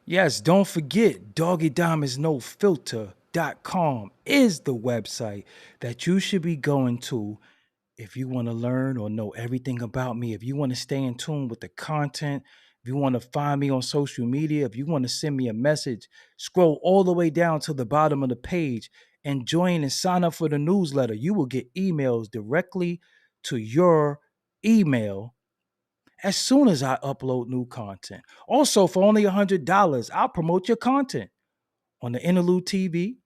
Yes, don't forget, doggydiamondsnofilter.com is the website that you should be going to if you want to learn or know everything about me, if you want to stay in tune with the content, if you want to find me on social media, if you want to send me a message, scroll all the way down to the bottom of the page and join and sign up for the newsletter. You will get emails directly to your email as soon as I upload new content. Also, for only $100, I'll promote your content on the Interlude TV,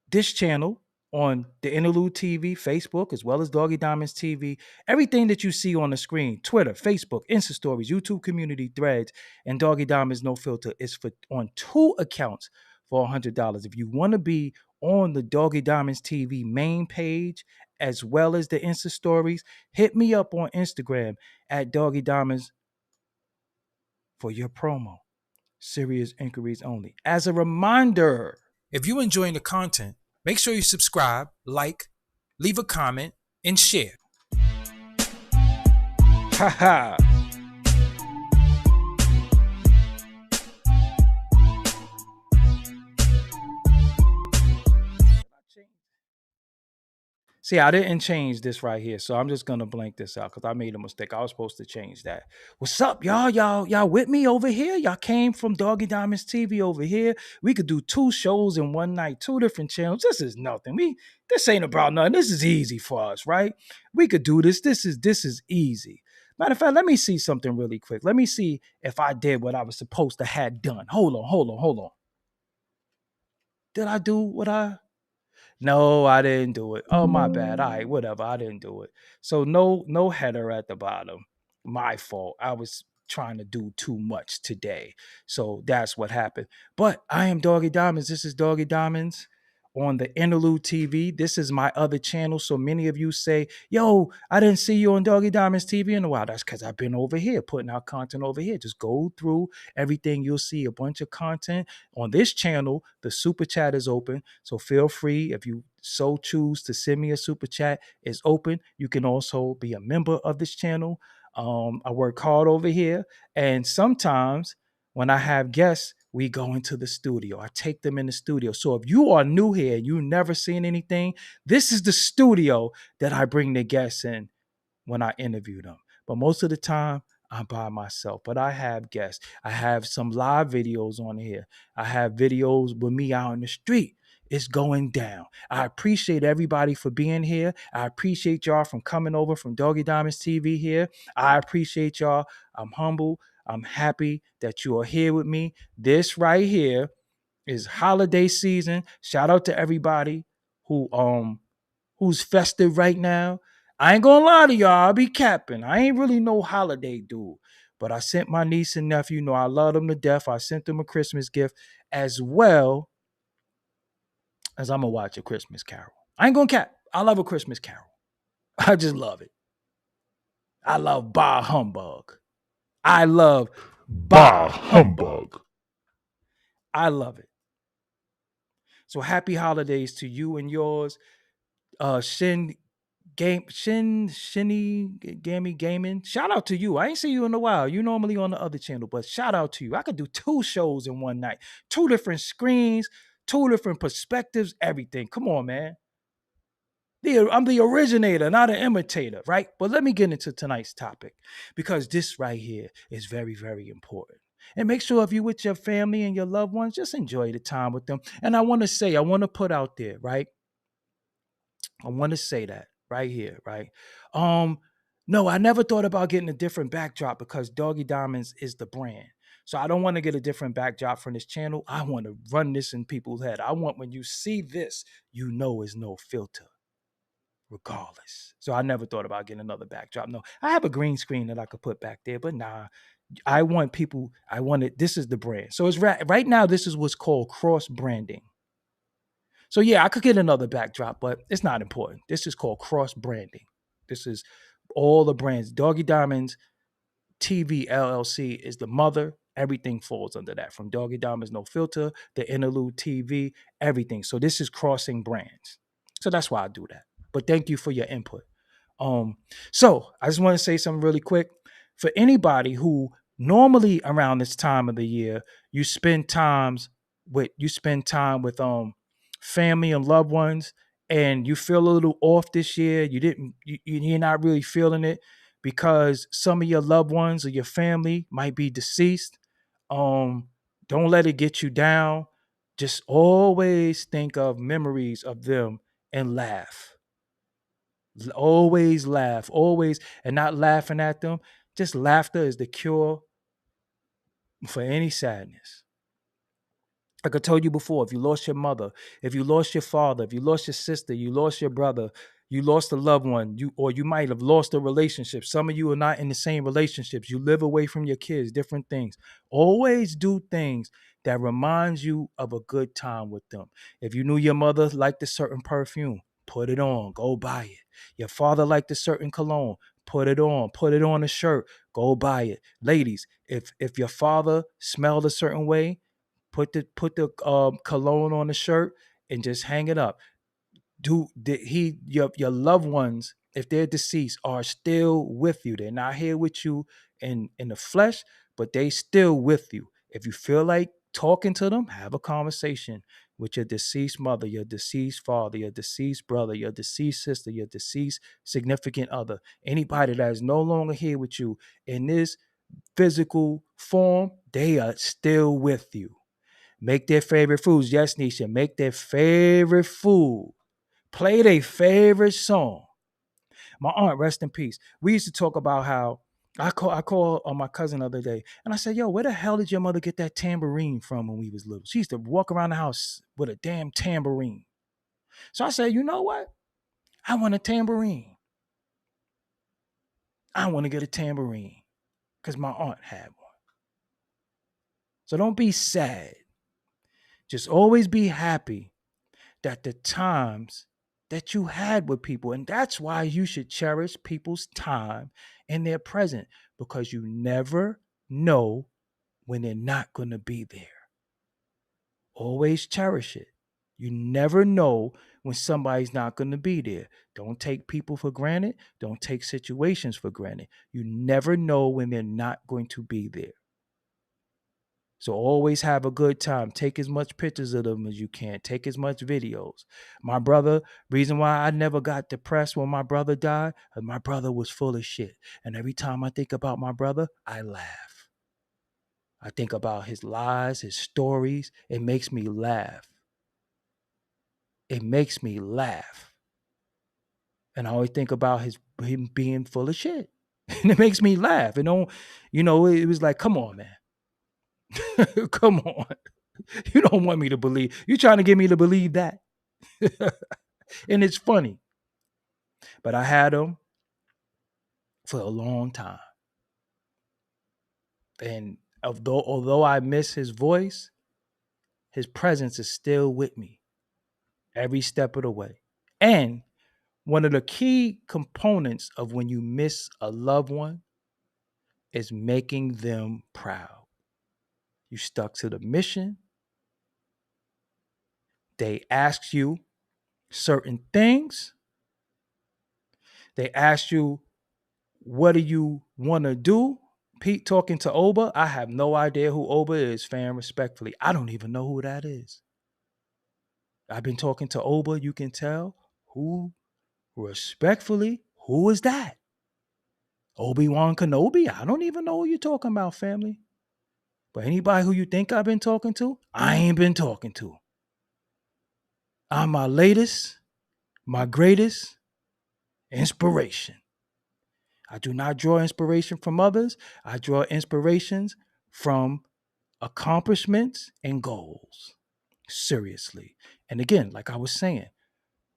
this channel, on the Interlude TV, Facebook, as well as Doggy Diamonds TV. Everything that you see on the screen, Twitter, Facebook, Insta Stories, YouTube community threads, and Doggy Diamonds No Filter is for on two accounts for $100. If you want to be on the Doggy Diamonds TV main page, as well as the Insta Stories, hit me up on Instagram at Doggy Diamonds for your promo. Serious inquiries only. As a reminder, if you're enjoying the content, make sure you subscribe, like, leave a comment, and share. Haha. See, I didn't change this right here, so I'm just gonna blank this out because I made a mistake. I was supposed to change that. What's up, y'all? Y'all with me over here? Y'all came from Doggy Diamonds TV over here. We could do two shows in one night, two different channels. This is nothing. This ain't about nothing. This is easy for us, right? We could do this. This is easy. Matter of fact, let me see something really quick. Let me see if I did what I was supposed to have done. Hold on. Did I do what I No, I didn't do it. Oh, my bad. All right, whatever. I didn't do it. So no header at the bottom. My fault. I was trying to do too much today. So that's what happened. But I am Doggy Diamonds. This is Doggy Diamonds on the Interlude TV. This is my other channel. So many of you say, yo, I didn't see you on Doggy Diamonds TV in a while. That's because I've been over here putting out content over here. Just go through everything. You'll see a bunch of content on this channel. The super chat is open. So feel free, if you so choose to send me a super chat, it's open. You can also be a member of this channel. I work hard over here. And sometimes when I have guests, we go into the studio. I take them in the studio. So if you are new here, you never seen anything, this is the studio that I bring the guests in when I interview them. But most of the time, I'm by myself. But I have guests. I have some live videos on here. I have videos with me out in the street. It's going down. I appreciate everybody for being here. I appreciate y'all from coming over from Doggy Diamonds TV here. I appreciate y'all. I'm humble. I'm happy that you are here with me. This right here is holiday season. Shout out to everybody who who's festive right now. I ain't gonna lie to y'all, I'll be capping. I ain't really no holiday dude. But I sent my niece and nephew, I love them to death. I sent them a Christmas gift as well as I'm gonna watch a Christmas Carol. I ain't gonna cap. I love a Christmas Carol. I just love it. I love Bah Humbug. I love Bah Humbug. I love it. So happy holidays to you and yours. Shinny Gammy Gaming. Shout out to you. I ain't see you in a while. You normally on the other channel, but shout out to you. I could do two shows in one night, two different screens, two different perspectives, everything. Come on, man. I'm the originator, not an imitator, right? But let me get into tonight's topic because this right here is very, very important. And make sure if you're with your family and your loved ones, just enjoy the time with them. And I want to put out there, right? I want to say that right here, right? Um, no, I never thought about getting a different backdrop because Doggy Diamonds is the brand. So I don't want to get a different backdrop from this channel. I want to run this in people's head. I want when you see this, you know is no filter, regardless. So I never thought about getting another backdrop. No, I have a green screen that I could put back there, but nah. I want people, I want it. This is the brand. So it's right now, this is what's called cross branding. So yeah, I could get another backdrop, but it's not important. This is called cross branding. This is all the brands. Doggy Diamonds TV LLC is the mother. Everything falls under that. From Doggy Diamonds No Filter, the Interlude TV, everything. So this is crossing brands. So that's why I do that. But thank you for your input. So I just want to say something really quick. For anybody who Normally around this time of the year, you spend time with family and loved ones, and you feel a little off this year. You're not really feeling it because some of your loved ones or your family might be deceased. um don't let it get you down. Just always think of memories of them and laugh. Always laugh, always, and not laughing at them. Just laughter is the cure for any sadness. Like I told you before, if you lost your mother, if you lost your father, if you lost your sister, you lost your brother, you lost a loved one, you might have lost a relationship. Some of you are not in the same relationships. You live away from your kids, different things. Always do things that reminds you of a good time with them. If you knew your mother liked a certain perfume, put it on, go buy it. Your father liked a certain cologne, put it on a shirt, go buy it. Ladies, if your father smelled a certain way, put the cologne on the shirt and just hang it up. Your loved ones, if they're deceased, are still with you. They're not here with you in the flesh, but they still with you. If you feel like talking to them, have a conversation with your deceased mother, your deceased father, your deceased brother, your deceased sister, your deceased significant other, anybody that is no longer here with you in this physical form. They are still with you. Make their favorite foods. Yes, Nisha. Make their favorite food. Play their favorite song. My aunt, rest in peace. We used to talk about how I called on my cousin the other day, and I said, "Yo, where the hell did your mother get that tambourine from when we was little? She used to walk around the house with a damn tambourine." So I said, "You know what? I want a tambourine. I want to get a tambourine because my aunt had one." So don't be sad. Just always be happy that the times that you had with people, and that's why you should cherish people's time and their present, because you never know when they're not going to be there. Always cherish it. You never know when somebody's not going to be there. Don't take people for granted. Don't take situations for granted. You never know when they're not going to be there. So always have a good time. Take as much pictures of them as you can. Take as much videos. My brother, reason why I never got depressed when my brother died, my brother was full of shit. And every time I think about my brother, I laugh. I think about his lies, his stories. It makes me laugh. It makes me laugh. And I always think about him being full of shit. And it makes me laugh. It was like, come on, man. Come on. You don't want me to believe. You're trying to get me to believe that. And it's funny. But I had him for a long time. And although I miss his voice, his presence is still with me every step of the way. And one of the key components of when you miss a loved one is making them proud. You stuck to the mission. They asked you certain things. They asked you, what do you want to do? Pete talking to Oba. I have no idea who Oba is, fam, respectfully. I don't even know who that is. I've been talking to Oba. You can tell. Who, respectfully, who is that? Obi-Wan Kenobi? I don't even know who you're talking about, family. But anybody who you think I've been talking to, I ain't been talking to. I'm my latest, my greatest inspiration. I do not draw inspiration from others. I draw inspirations from accomplishments and goals. Seriously. And again, like I was saying,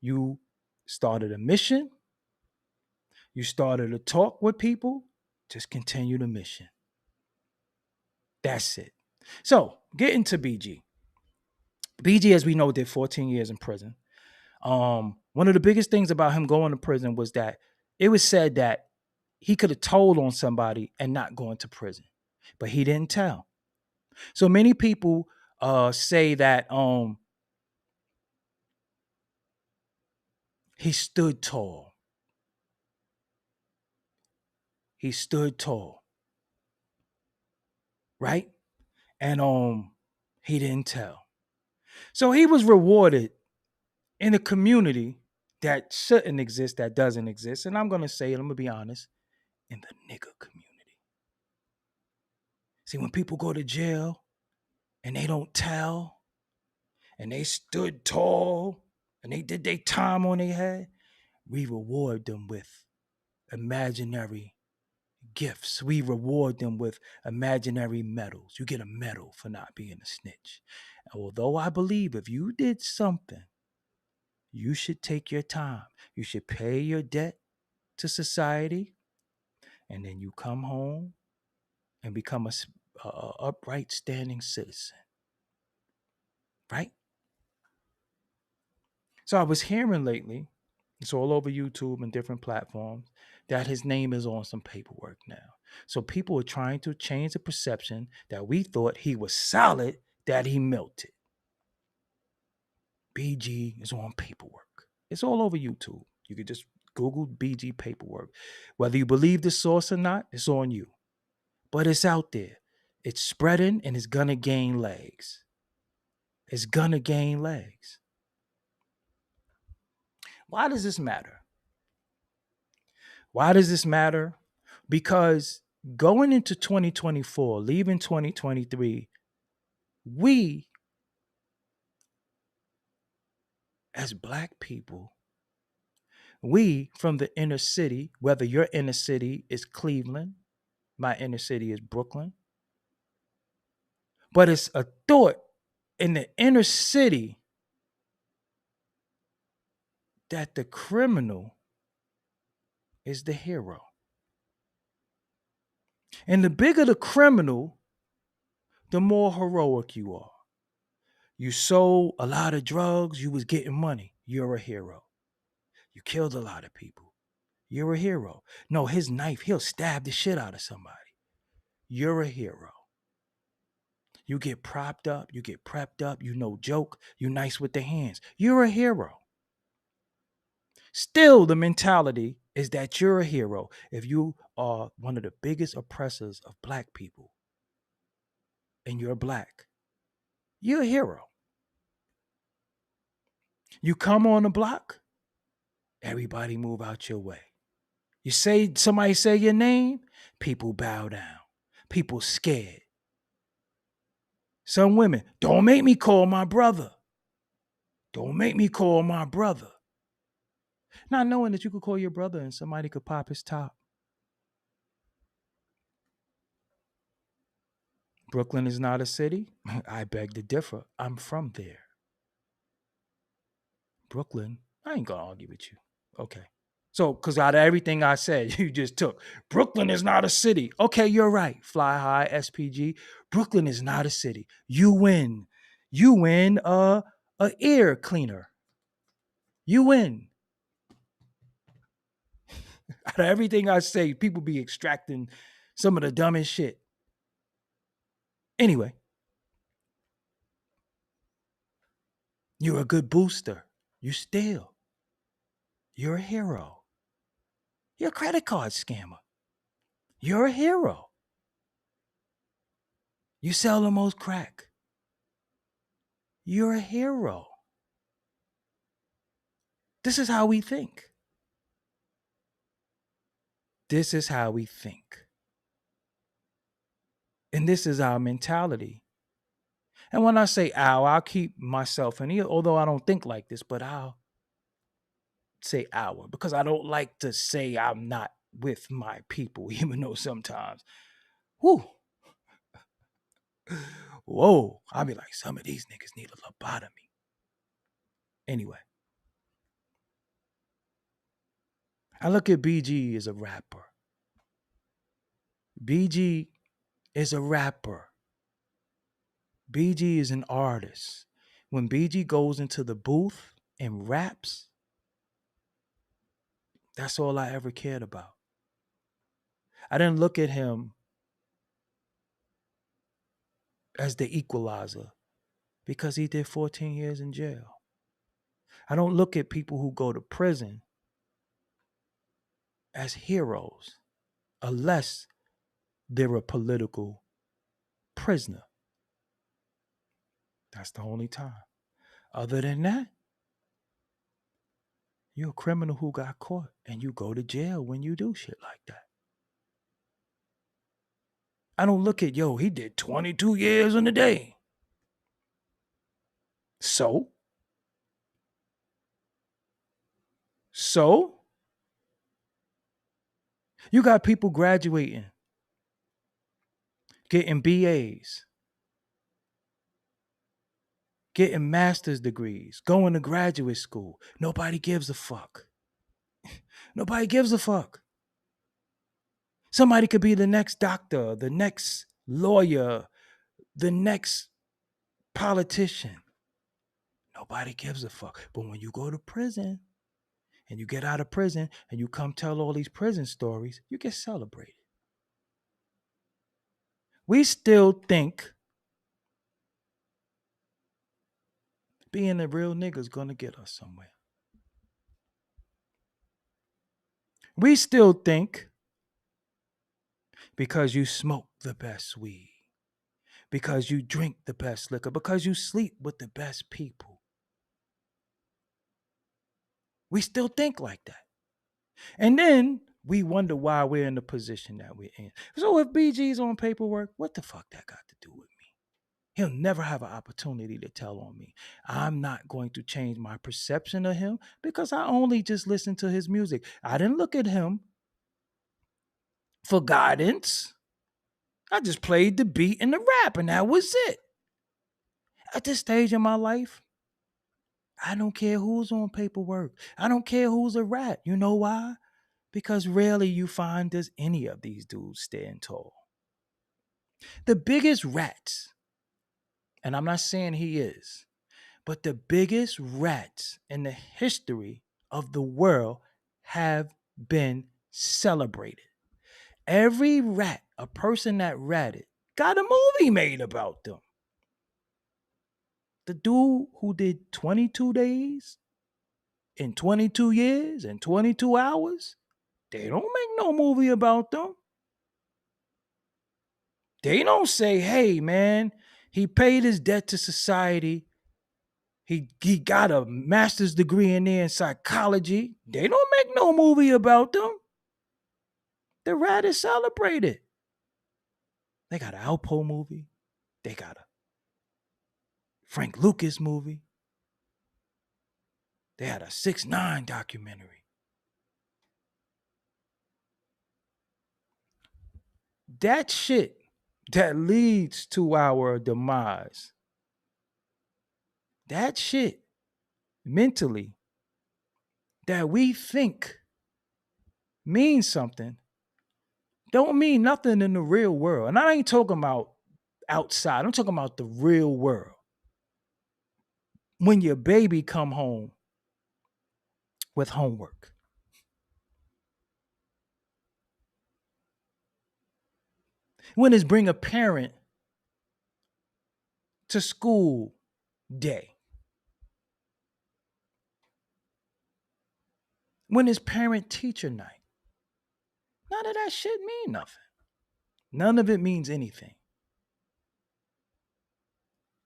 you started a mission, you started a talk with people, just continue the mission. That's it. So, getting to BG. BG, as we know, did 14 years in prison. One of the biggest things about him going to prison was that it was said that he could have told on somebody and not going to prison, but he didn't tell. So many people say that he stood tall. He stood tall. right? And he didn't tell. So he was rewarded in a community that shouldn't exist, that doesn't exist. And I'm gonna say it, I'm gonna be honest, in the nigger community. See, when people go to jail and they don't tell, and they stood tall and they did their time on their head, we reward them with imaginary gifts. We reward them with imaginary medals. You get a medal for not being a snitch. Although I believe if you did something, you should take your time. You should pay your debt to society, and then you come home and become a upright, standing citizen, right? So I was hearing lately, it's all over YouTube and different platforms, that his name is on some paperwork now. So people are trying to change the perception that we thought he was solid, that he melted. BG is on paperwork. It's all over YouTube. You could just Google BG paperwork. Whether you believe the source or not, it's on you. But it's out there. It's spreading and it's gonna gain legs. It's gonna gain legs. Why does this matter? Why does this matter? Because going into 2024, leaving 2023, we as Black people, we from the inner city, whether your inner city is Cleveland, my inner city is Brooklyn, but it's a thought in the inner city that the criminal is the hero. And the bigger the criminal, the more heroic you are. You sold a lot of drugs, you was getting money. You're a hero. You killed a lot of people. You're a hero. No, his knife, he'll stab the shit out of somebody. You're a hero. You get propped up, you get prepped up, you no joke, you nice with the hands. You're a hero. Still, the mentality is that you're a hero if you are one of the biggest oppressors of Black people and you're Black. You're a hero. You come on the block, everybody move out your way. You say, somebody say your name, people bow down. People scared. Some women, don't make me call my brother. Don't make me call my brother. Not knowing that you could call your brother and somebody could pop his top. Brooklyn is not a city. I beg to differ. I'm from there. Brooklyn, I ain't gonna argue with you. Okay. So, because out of everything I said, you just took Brooklyn is not a city. Okay, you're right. Fly high, SPG. Brooklyn is not a city. You win. You win a ear cleaner. You win. Out of everything I say, people be extracting some of the dumbest shit. Anyway, you're a good booster. You steal. You're a hero. You're a credit card scammer. You're a hero. You sell the most crack. You're a hero. This is how we think. This is how we think. And this is our mentality. And when I say I'll keep myself in here, although I don't think like this, but I'll say our because I don't like to say I'm not with my people, even though sometimes, whoo, whoa, I'll be like, some of these niggas need a lobotomy. Anyway, I look at BG as a rapper. BG is a rapper. BG is an artist. When BG goes into the booth and raps, that's all I ever cared about. I didn't look at him as the equalizer because he did 14 years in jail. I don't look at people who go to prison as heroes unless they're a political prisoner. That's the only time. Other than that, you're a criminal who got caught and you go to jail when you do shit like that. I don't look at, yo, he did 22 years in a day. So? You got people graduating, getting BAs, getting master's degrees, going to graduate school. Nobody gives a fuck. Nobody gives a fuck. Somebody could be the next doctor, the next lawyer, the next politician. Nobody gives a fuck. But when you go to prison and you get out of prison and you come tell all these prison stories, you get celebrated. We still think being a real nigga is going to get us somewhere. We still think because you smoke the best weed, because you drink the best liquor, because you sleep with the best people. We still think like that. And then we wonder why we're in the position that we're in. So if BG's on paperwork, what the fuck that got to do with me? He'll never have an opportunity to tell on me. I'm not going to change my perception of him because I only just listen to his music. I didn't look at him for guidance. I just played the beat and the rap, and that was it. At this stage in my life, I don't care who's on paperwork. I don't care who's a rat. You know why? Because rarely you find does any of these dudes stand tall. The biggest rats, and I'm not saying he is, but the biggest rats in the history of the world have been celebrated. Every rat, a person that ratted, got a movie made about them. The dude who did 22 days in 22 years and 22 hours, they don't make no movie about them. They don't say, hey, man, he paid his debt to society. He got a master's degree in there in psychology. They don't make no movie about them. The rat is celebrated. They got an Alpo movie. They got a Frank Lucas movie. They had a 6ix9ine documentary. That shit that leads to our demise, that shit mentally that we think means something, don't mean nothing in the real world. And I ain't talking about outside. I'm talking about the real world. When your baby come home with homework. When it's bring a parent to school day. When it's parent teacher night. None of that shit mean nothing. None of it means anything.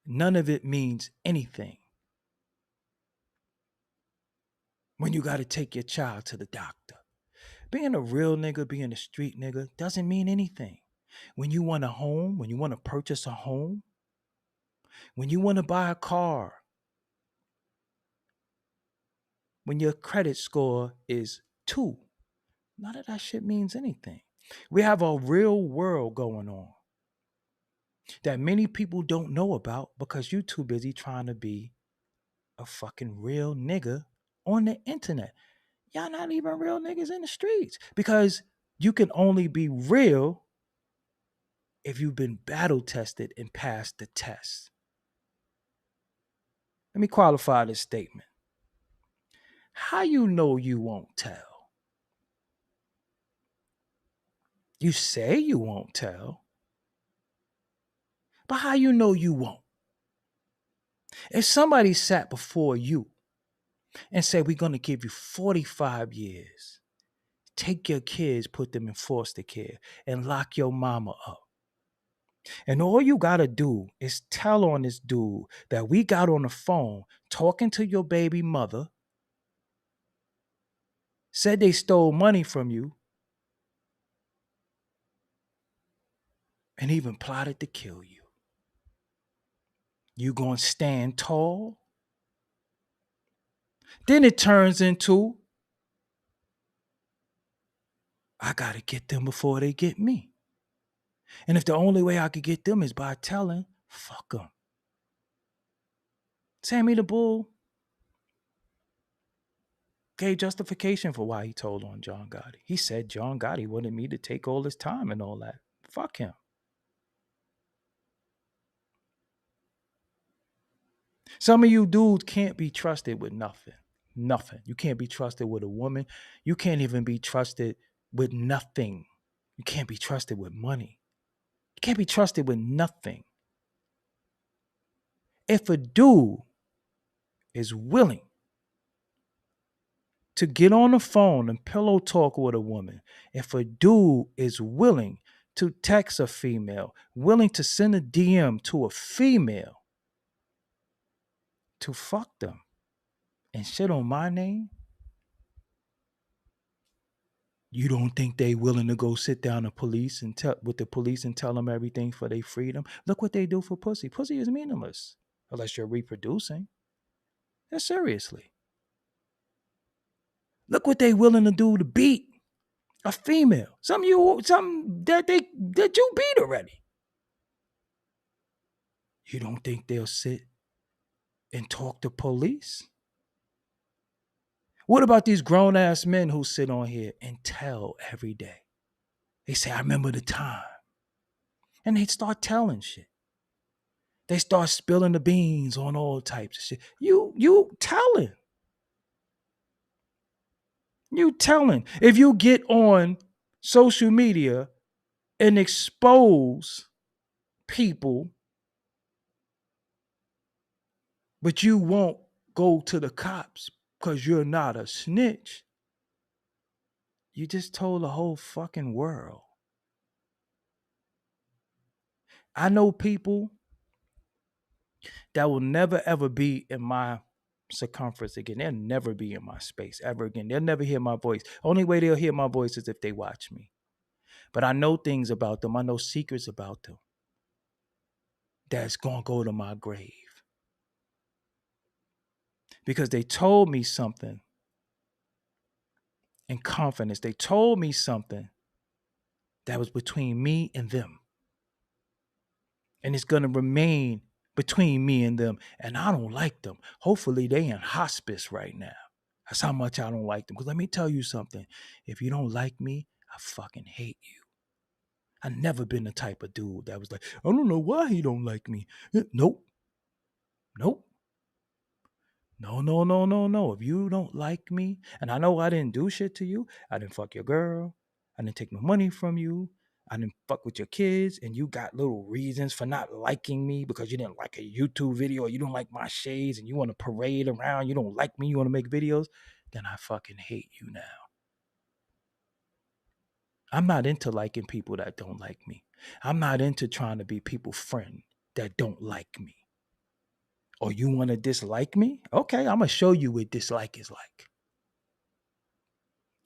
None of it means anything. When you got to take your child to the doctor. Being a real nigga, being a street nigga doesn't mean anything. When you want a home, when you want to purchase a home, when you want to buy a car, when your credit score is 2, none of that shit means anything. We have a real world going on that many people don't know about because you're too busy trying to be a fucking real nigga on the internet. Y'all not even real niggas in the streets because you can only be real if you've been battle tested and passed the test. Let me qualify this statement. How you know you won't tell? You say you won't tell, but how you know you won't? If somebody sat before you and said, we're going to give you 45 years, take your kids, put them in foster care, and lock your mama up, And all you got to do is tell on this dude that we got on the phone talking to your baby mother, said they stole money from you, and even plotted to kill you. You gonna stand tall? Then it turns into, I gotta get them before they get me. And if the only way I could get them is by telling, fuck them. Sammy the Bull gave justification for why he told on John Gotti. He said John Gotti wanted me to take all his time and all that. Fuck him. Some of you dudes can't be trusted with nothing. Nothing. You can't be trusted with a woman. You can't even be trusted with nothing. You can't be trusted with money. You can't be trusted with nothing. If a dude is willing to get on the phone and pillow talk with a woman, if a dude is willing to text a female, willing to send a DM to a female to fuck them and shit on my name, you don't think they willing to go sit down with the police and tell them everything for their freedom? Look what they do for pussy. Pussy is meaningless unless you're reproducing. That's seriously. Look what they willing to do to beat a female. Some that you beat already. You don't think they'll sit and talk to police? What about these grown ass men who sit on here and tell every day? They say, I remember the time. And they start telling shit. They start spilling the beans on all types of shit. You telling. You telling. If you get on social media and expose people, but you won't go to the cops because you're not a snitch, you just told the whole fucking world. I know people that will never ever be in my circumference again. They'll never be in my space ever again. They'll never hear my voice. Only way they'll hear my voice is if they watch me. But I know things about them. I know secrets about them that's going to go to my grave. Because they told me something in confidence. They told me something that was between me and them. And it's going to remain between me and them. And I don't like them. Hopefully they in hospice right now. That's how much I don't like them. Because let me tell you something. If you don't like me, I fucking hate you. I've never been the type of dude that was like, I don't know why he don't like me. Nope. Nope. No. If you don't like me, and I know I didn't do shit to you. I didn't fuck your girl. I didn't take no money from you. I didn't fuck with your kids, and you got little reasons for not liking me because you didn't like a YouTube video or you don't like my shades and you want to parade around. You don't like me. You want to make videos. Then I fucking hate you now. I'm not into liking people that don't like me. I'm not into trying to be people's friend that don't like me. Or you want to dislike me? Okay, I'm going to show you what dislike is like.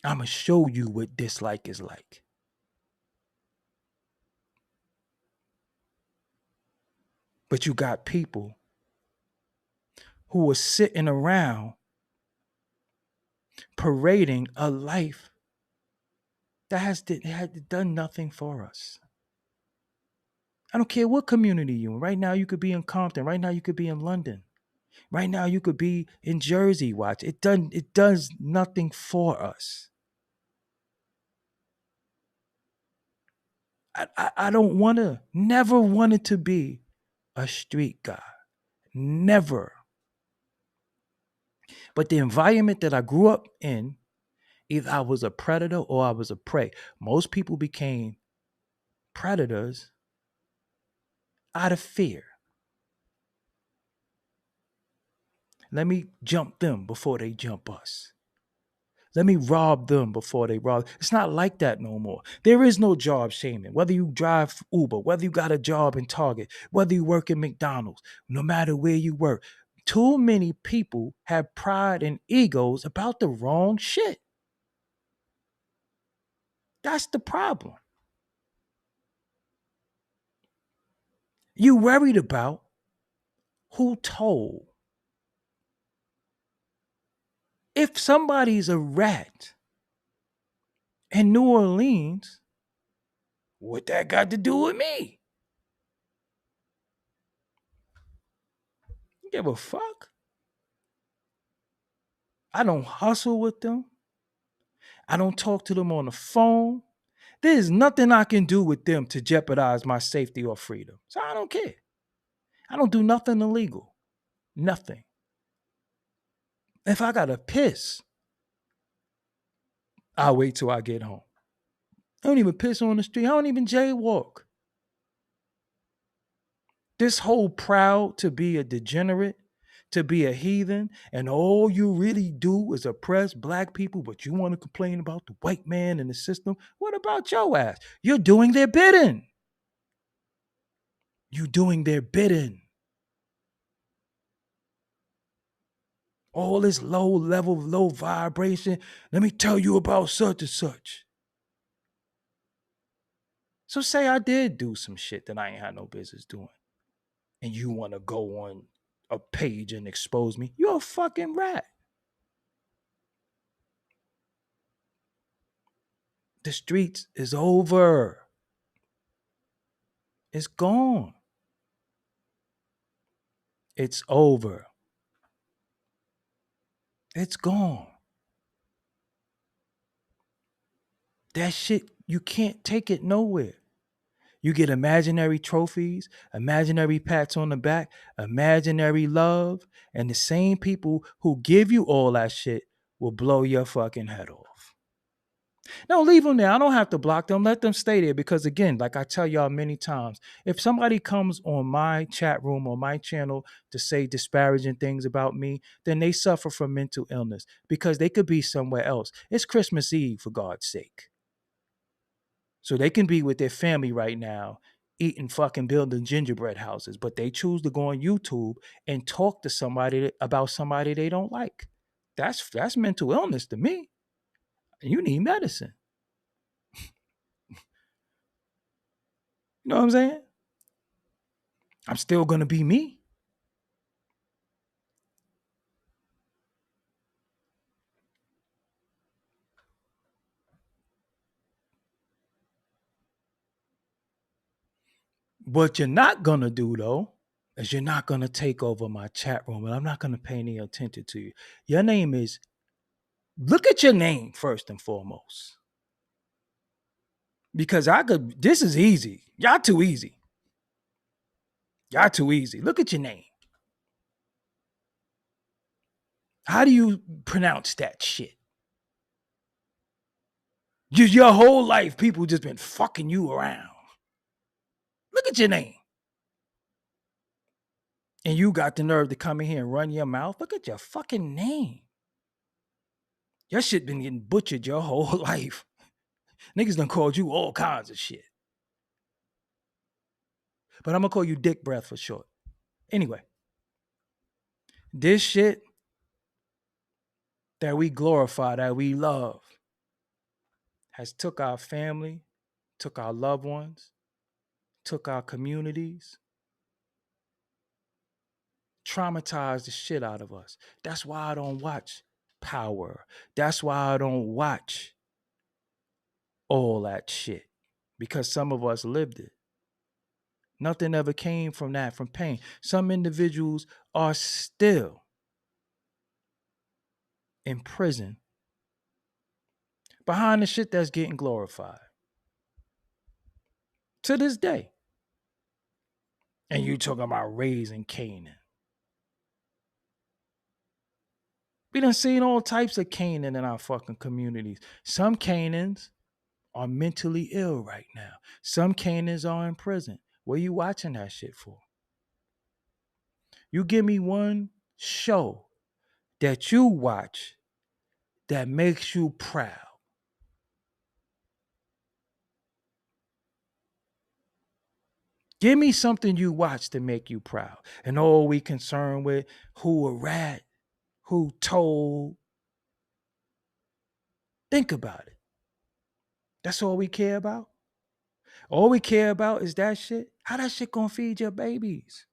I'm going to show you what dislike is like. But you got people who are sitting around parading a life that had done nothing for us. I don't care what community you're in. Right now, you could be in Compton. Right now, you could be in London. Right now, you could be in Jersey. Watch. It does nothing for us. I don't want to, never wanted to be a street guy. Never. But the environment that I grew up in, either I was a predator or I was a prey. Most people became predators out of fear. Let me jump them before they jump us. Let me rob them before they rob. It's not like that no more. There is no job shaming. Whether you drive Uber, whether you got a job in Target, whether you work in McDonald's, no matter where you work, too many people have pride and egos about the wrong shit. That's the problem. You worried about who told. If somebody's a rat in New Orleans, what that got to do with me? You give a fuck? I don't hustle with them. I don't talk to them on the phone. There's nothing I can do with them to jeopardize my safety or freedom. So I don't care. I don't do nothing illegal. Nothing. If I gotta piss, I'll wait till I get home. I don't even piss on the street. I don't even jaywalk. This whole proud to be a degenerate, to be a heathen, and all you really do is oppress black people, but you want to complain about the white man and the system. What about your ass? You're doing their bidding. You're doing their bidding. All this low level, low vibration. Let me tell you about such and such. So say I did do some shit that I ain't had no business doing, and you want to go on a page and expose me. You're a fucking rat. The streets is over. It's gone. It's over. It's gone. That shit, you can't take it nowhere. You get imaginary trophies, imaginary pats on the back, imaginary love, and the same people who give you all that shit will blow your fucking head off. No, leave them there. I don't have to block them. Let them stay there because, again, like I tell y'all many times, if somebody comes on my chat room or my channel to say disparaging things about me, then they suffer from mental illness because they could be somewhere else. It's Christmas Eve, for God's sake. So they can be with their family right now, eating fucking building gingerbread houses, but they choose to go on YouTube and talk to somebody about somebody they don't like. That's mental illness to me. You need medicine. You know what I'm saying? I'm still going to be me. What you're not going to do, though, is you're not going to take over my chat room and I'm not going to pay any attention to you. Your name is, look at your name first and foremost. Because this is easy. Y'all too easy. Y'all too easy. Look at your name. How do you pronounce that shit? Your whole life, people just been fucking you around. Look at your name. And you got the nerve to come in here and run your mouth. Look at your fucking name. Your shit been getting butchered your whole life. Niggas done called you all kinds of shit. But I'm gonna call you Dick Breath for short. Anyway, this shit that we glorify, that we love, has took our family, took our loved ones, took our communities, traumatized the shit out of us. That's why I don't watch Power. That's why I don't watch all that shit. Because some of us lived it. Nothing ever came from that, from pain. Some individuals are still in prison behind the shit that's getting glorified to this day. And you talking about raising Canaan. We done seen all types of Canaan in our fucking communities. Some Canaans are mentally ill right now. Some Canaans are in prison. What are you watching that shit for? You give me one show that you watch that makes you proud. Give me something you watch to make you proud. And all we concerned with who a rat, who told. Think about it. That's all we care about. All we care about is that shit. How that shit gonna feed your babies?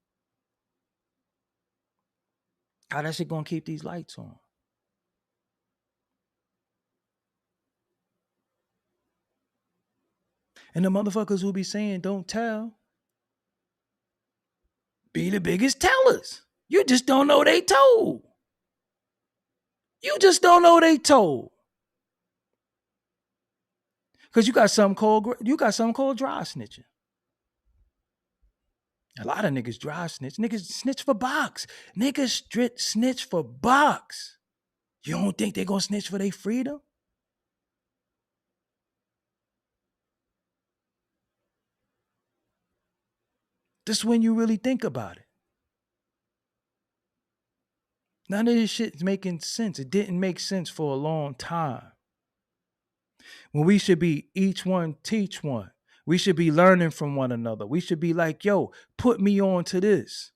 How that shit gonna keep these lights on? And the motherfuckers who be saying don't tell be the biggest tellers. You just don't know they told. You just don't know they told. Cause you got something called dry snitching. A lot of niggas dry snitch. Niggas snitch for box. Niggas snitch for box. You don't think they gonna snitch for their freedom? This when you really think about it. None of this shit is making sense. It didn't make sense for a long time. When we should be each one teach one. We should be learning from one another. We should be like, yo, put me on to this.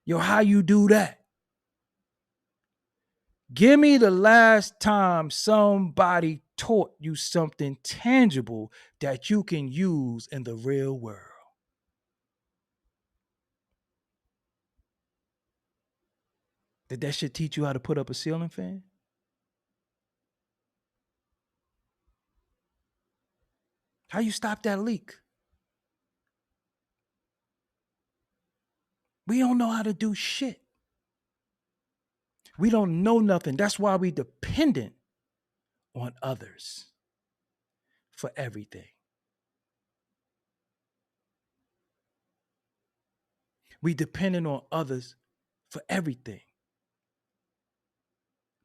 Yo, how you do that? Give me the last time somebody taught you something tangible that you can use in the real world. Did that shit teach you how to put up a ceiling fan? How you stop that leak? We don't know how to do shit. We don't know nothing. That's why we dependent on others for everything. We dependent on others for everything.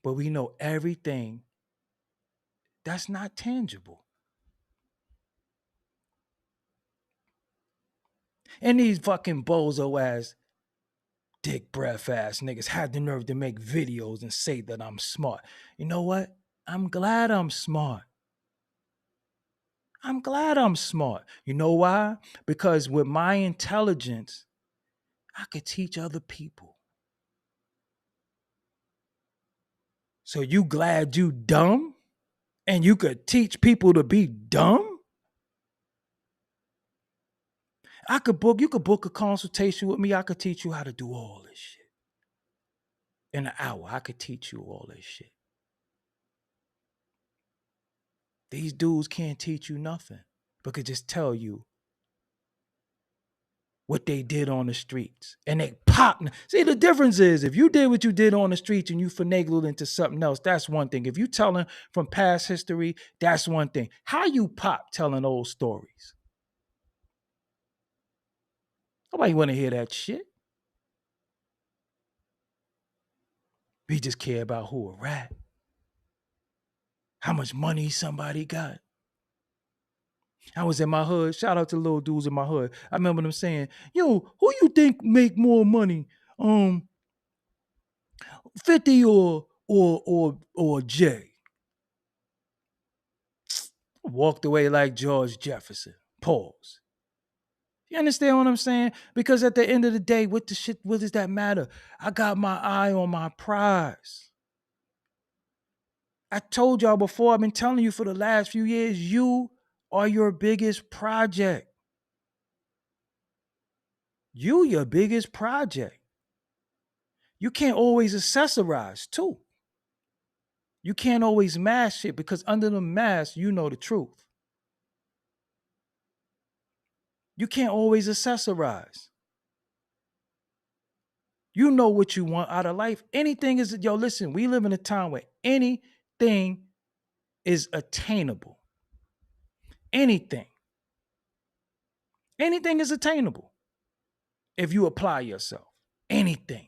But we know everything that's not tangible. And these fucking bozo ass, dick breath ass niggas had the nerve to make videos and say that I'm smart. You know what? I'm glad I'm smart. I'm glad I'm smart. You know why? Because with my intelligence, I could teach other people. So you glad you dumb? And you could teach people to be dumb? You could book a consultation with me. I could teach you how to do all this shit. In an hour, I could teach you all this shit. These dudes can't teach you nothing, but could just tell you what they did on the streets. And they pop. See, the difference is if you did what you did on the streets and you finagled into something else, that's one thing. If you telling from past history, that's one thing. How you pop telling old stories? Nobody want to hear that shit. We just care about who a rat, how much money somebody got. I was in my hood. Shout out to the little dudes in my hood. I remember them saying, "Yo, who you think make more money? 50 or Jay?" Walked away like George Jefferson. Pause. You understand what I'm saying? Because at the end of the day, what does that matter? I got my eye on my prize. I told y'all before, I've been telling you for the last few years, you are your biggest project. You your biggest project. You can't always accessorize too. You can't always mask shit because under the mask, you know the truth. You can't always accessorize. You know what you want out of life. Anything is, yo, listen, we live in a time where anything is attainable. Anything. Anything is attainable if you apply yourself. Anything.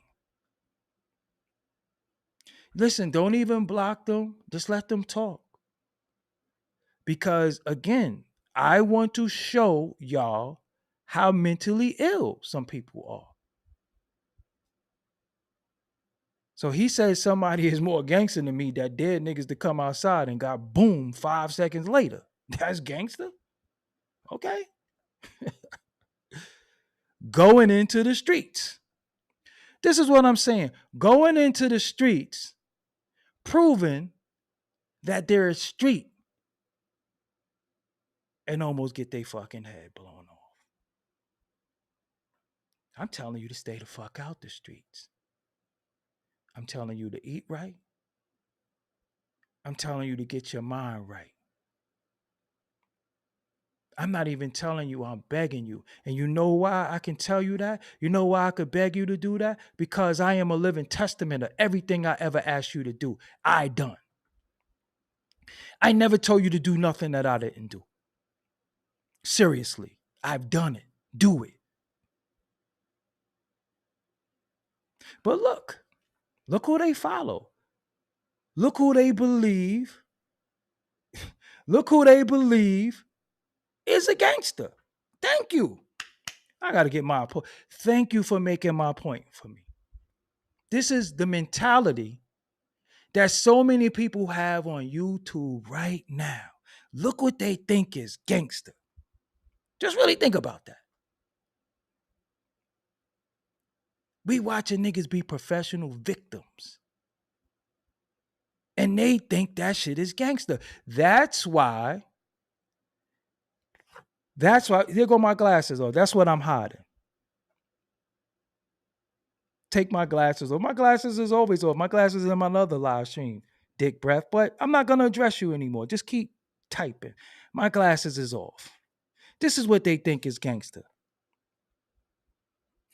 Listen, don't even block them. Just let them talk. Because again, I want to show y'all how mentally ill some people are. So he says somebody is more gangster than me that dared niggas to come outside and got boom 5 seconds later. That's gangster? Okay. Going into the streets. This is what I'm saying. Going into the streets, proving that they're a street and almost get their fucking head blown off. I'm telling you to stay the fuck out the streets. I'm telling you to eat right. I'm telling you to get your mind right. I'm not even telling you, I'm begging you. And you know why I can tell you that? You know why I could beg you to do that? Because I am a living testament of everything I ever asked you to do. I done. I never told you to do nothing that I didn't do. Seriously, I've done it. Do it. But look who they follow. Look who they believe. Look who they believe is a gangster. Thank you. I got to get my point. Thank you for making my point for me. This is the mentality that so many people have on YouTube right now. Look what they think is gangster. Just really think about that. We watching niggas be professional victims. And they think that shit is gangster. That's why, here go my glasses off. That's what I'm hiding. Take my glasses off. My glasses is always off. My glasses is in my other live stream, dick breath. But I'm not going to address you anymore. Just keep typing. My glasses is off. This is what they think is gangster.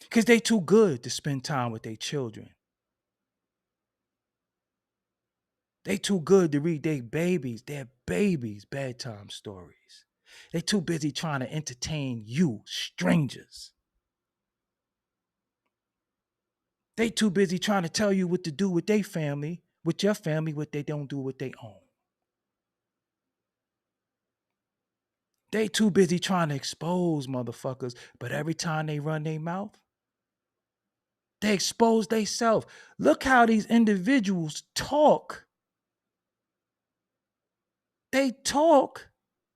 Because they too good to spend time with their children. They too good to read their babies bedtime stories. They too busy trying to entertain you, strangers. They too busy trying to tell you what to do with their family, with your family, what they don't do with their own. They too busy trying to expose motherfuckers, but every time they run their mouth, they expose themselves. Look how these individuals talk. They talk,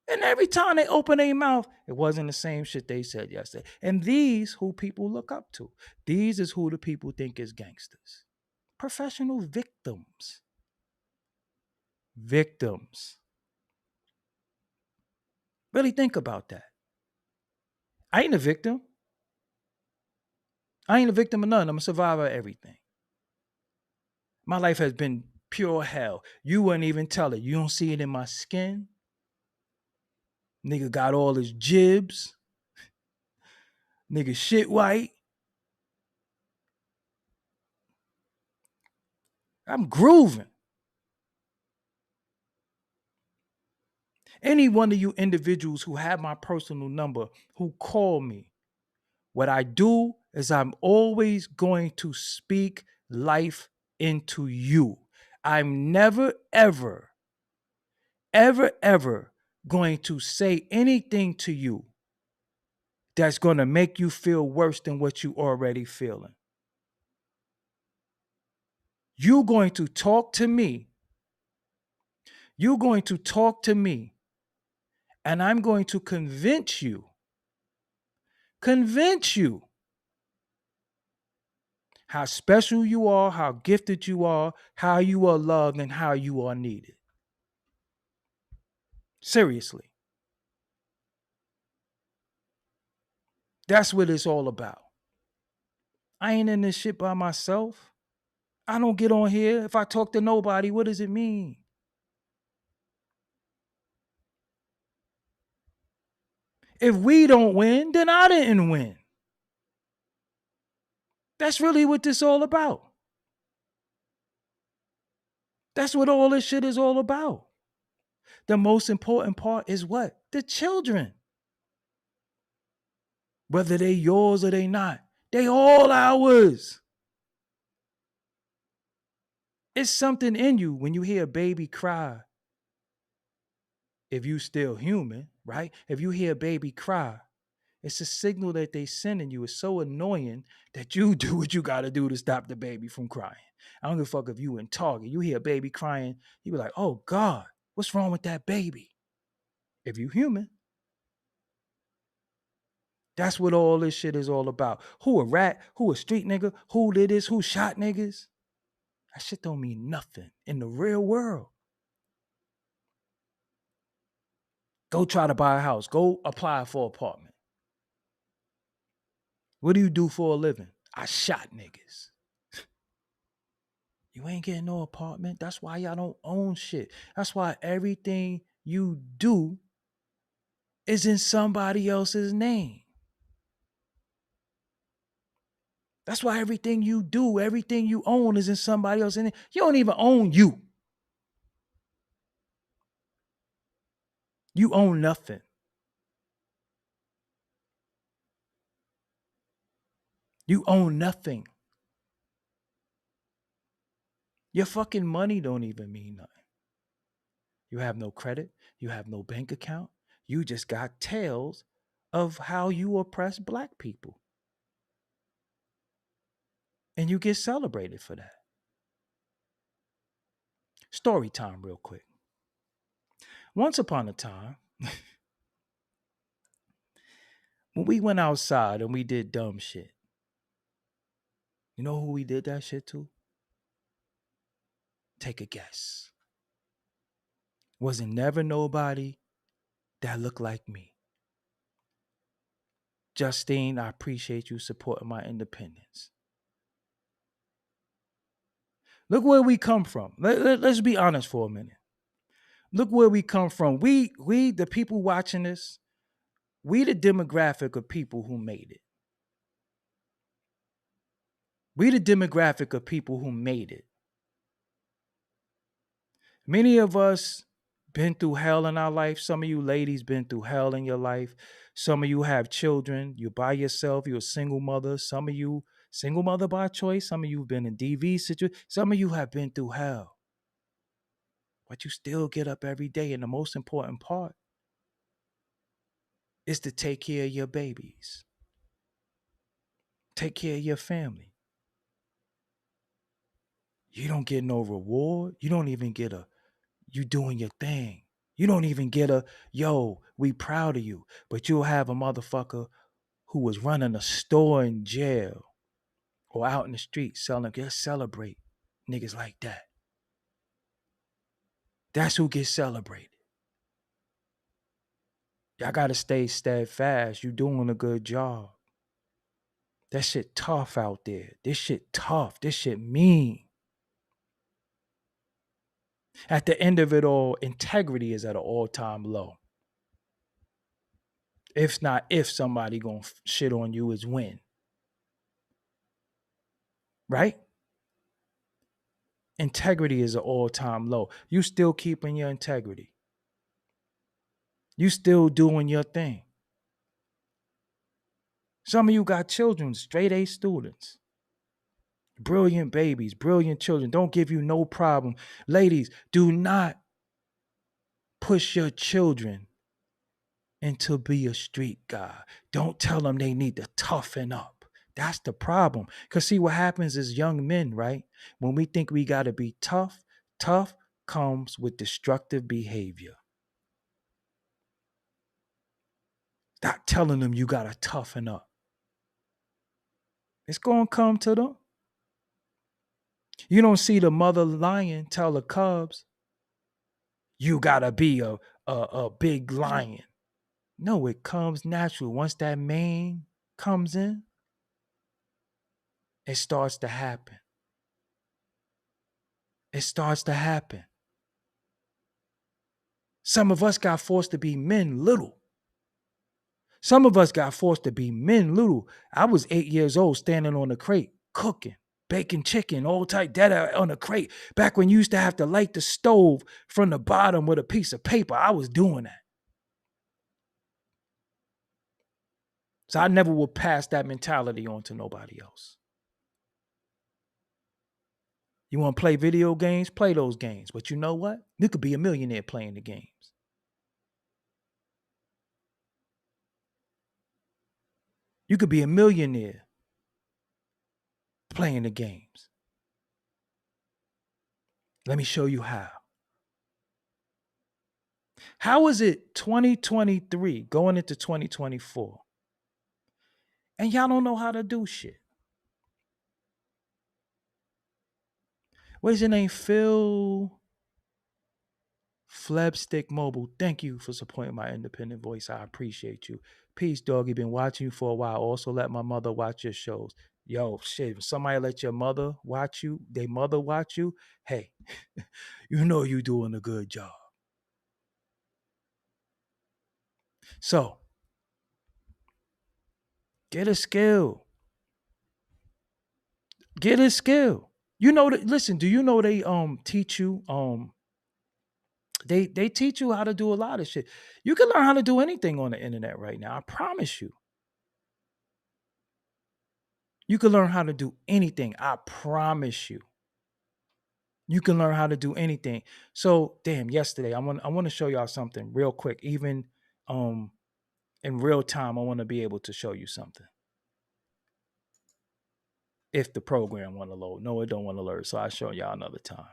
and every time they open their mouth, it wasn't the same shit they said yesterday. And these who people look up to. These is who the people think is gangsters. Professional victims. Victims. Really think about that. I ain't a victim. I ain't a victim of nothing. I'm a survivor of everything. My life has been pure hell. You wouldn't even tell it. You don't see it in my skin. Nigga got all his jibs. Nigga shit white. I'm grooving. Any one of you individuals who have my personal number, who call me, what I do is I'm always going to speak life into you. I'm never, ever, ever, ever going to say anything to you that's going to make you feel worse than what you already feeling. You're going to talk to me. You're going to talk to me, and I'm going to convince you how special you are, how gifted you are, how you are loved, and how you are needed. Seriously. That's what it's all about. I ain't in this shit by myself. I don't get on here. If I talk to nobody, what does it mean? If we don't win, then I didn't win. That's really what this all about. That's what all this shit is all about. The most important part is what? The children. Whether they yours or they not, they all ours. It's something in you when you hear a baby cry. If you still human, right? If you hear a baby cry, it's a signal that they sending you. It's so annoying that you do what you got to do to stop the baby from crying. I don't give a fuck if you in Target. You hear a baby crying, you be like, oh God, what's wrong with that baby? If you human. That's what all this shit is all about. Who a rat? Who a street nigga? Who did this? Who shot niggas? That shit don't mean nothing in the real world. Go try to buy a house. Go apply for an apartment. What do you do for a living? I shot niggas. You ain't getting no apartment. That's why y'all don't own shit. That's why everything you do is in somebody else's name. That's why everything you do, everything you own is in somebody else's name. You don't even own you. You own nothing. You own nothing. Your fucking money don't even mean nothing. You have no credit. You have no bank account. You just got tales of how you oppress black people. And you get celebrated for that. Story time real quick. Once upon a time, when we went outside and we did dumb shit, you know who we did that shit to? Take a guess. Wasn't never nobody that looked like me. Justine, I appreciate you supporting my independence. Look where we come from. Let's be honest for a minute. Look where we come from. We the people watching this, we the demographic of people who made it. We the demographic of people who made it. Many of us been through hell in our life. Some of you ladies been through hell in your life. Some of you have children. You're by yourself. You're a single mother. Some of you single mother by choice. Some of you have been in DV situation. Some of you have been through hell. But you still get up every day. And the most important part is to take care of your babies. Take care of your family. You don't get no reward. You don't even get you doing your thing. You don't even get yo, we proud of you. But you'll have a motherfucker who was running a store in jail or out in the street selling, just celebrate niggas like that. That's who gets celebrated. Y'all gotta stay steadfast. You doing a good job. That shit tough out there. This shit tough. This shit mean. At the end of it all, integrity is at an all-time low. If not, if somebody gonna shit on you is when. Right? Integrity is an all-time low. You still keeping your integrity. You still doing your thing. Some of you got children, straight A students. Brilliant babies, brilliant children. Don't give you no problem. Ladies, do not push your children into be a street guy. Don't tell them they need to toughen up. That's the problem. Because see what happens is young men, right? When we think we got to be tough, tough comes with destructive behavior. Stop telling them you got to toughen up. It's going to come to them. You don't see the mother lion tell the cubs, you got to be a big lion. No, it comes natural. Once that mane comes in, it starts to happen. It starts to happen. Some of us got forced to be men little. Some of us got forced to be men little. I was 8 years old standing on the crate, cooking, baking chicken, all type that on the crate. Back when you used to have to light the stove from the bottom with a piece of paper, I was doing that. So I never would pass that mentality on to nobody else. You want to play video games? Play those games. But you know what? You could be a millionaire playing the games. You could be a millionaire playing the games. Let me show you how. How is it 2023 going into 2024? And y'all don't know how to do shit. What is your name? Phil Flabstick Mobile. Thank you for supporting my independent voice. I appreciate you. Peace, doggy. Been watching you for a while. Also let my mother watch your shows. Yo, shit, if somebody let your mother watch you, they mother watch you, hey, you know you doing a good job. So, get a skill. Get a skill. You know that, listen, do you know they teach you they teach you how to do a lot of shit. You can learn how to do anything on the internet right now. I promise you. You can learn how to do anything. I promise you. You can learn how to do anything. So, damn, yesterday I want to show y'all something real quick. Even in real time, I want to be able to show you something. If the program want to load. No, it don't want to load. So I'll show y'all another time.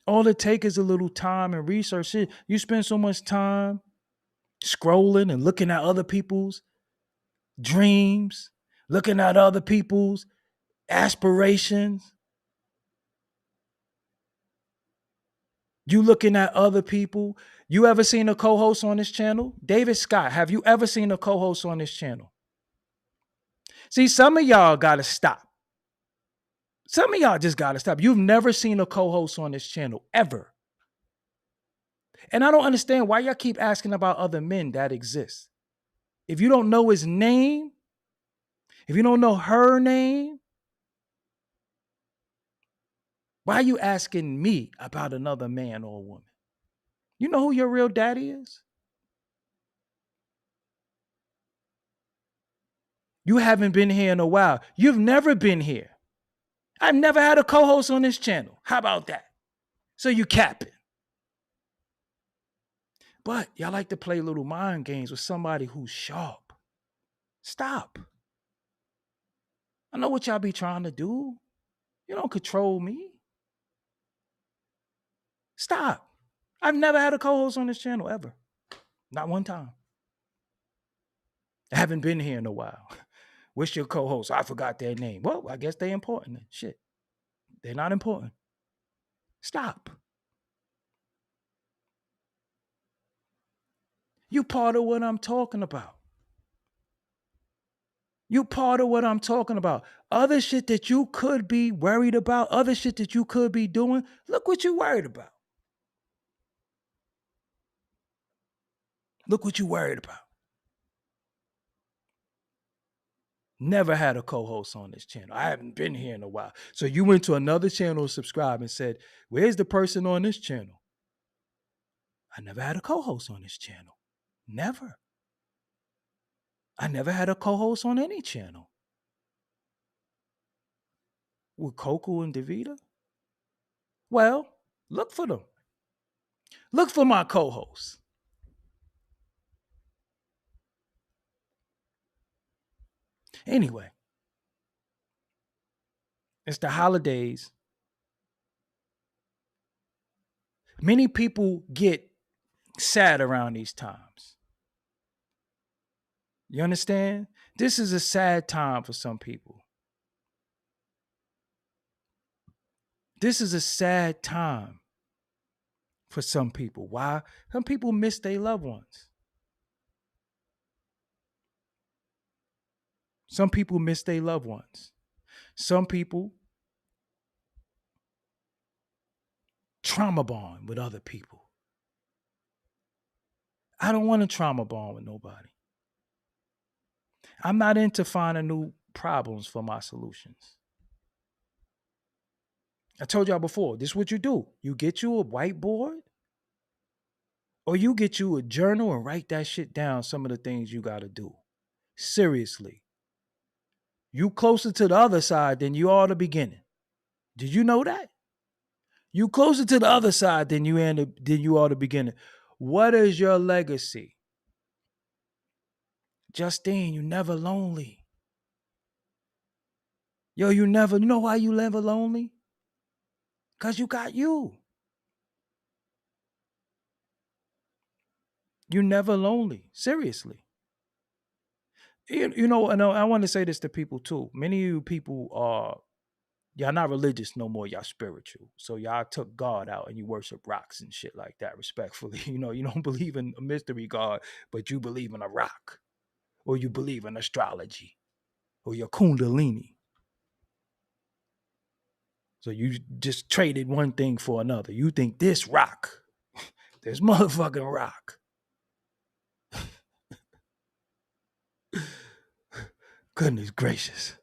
All it takes is a little time and research. You spend so much time scrolling and looking at other people's dreams, looking at other people's aspirations. You looking at other people. You ever seen a co-host on this channel? David Scott, have you ever seen a co-host on this channel? See, some of y'all got to stop. Some of y'all just got to stop. You've never seen a co-host on this channel, ever. And I don't understand why y'all keep asking about other men that exist. If you don't know his name, if you don't know her name, why are you asking me about another man or woman? You know who your real daddy is? You haven't been here in a while. You've never been here. I've never had a co-host on this channel. How about that? So you capping. But y'all like to play little mind games with somebody who's sharp. Stop. I know what y'all be trying to do. You don't control me. Stop. I've never had a co-host on this channel ever. Not one time. I haven't been here in a while. What's your co-host? I forgot their name. Well, I guess they're important then. Shit. They're not important. Stop. You part of what I'm talking about. You part of what I'm talking about. Other shit that you could be worried about, other shit that you could be doing, look what you worried about. Look what you worried about. Never had a co-host on this channel. I haven't been here in a while. So you went to another channel, subscribe, and said, where's the person on this channel? I never had a co-host on this channel. Never. I never had a co-host on any channel. With Coco and Davita? Well, look for them. Look for my co-hosts. Anyway, it's the holidays. Many people get sad around these times. You understand? This is a sad time for some people. This is a sad time for some people. Why? Some people miss their loved ones. Some people miss their loved ones. Some people trauma bond with other people. I don't want to trauma bond with nobody. I'm not into finding new problems for my solutions. I told y'all before, this is what you do. You get you a whiteboard or you get you a journal and write that shit down, some of the things you got to do. Seriously. You closer to the other side than you are the beginning. Did you know that? You closer to the other side than you are the beginning. What is your legacy? Justine, you never lonely. Yo, you know why you never lonely? Because you got you. You're never lonely. Seriously. You know, and I want to say this to people too. Many of you people are, y'all not religious no more. Y'all spiritual. So y'all took God out and you worship rocks and shit like that, respectfully. You know, you don't believe in a mystery God, but you believe in a rock, or you believe in astrology, or your kundalini. So you just traded one thing for another. You think this rock, this motherfucking rock. Goodness gracious.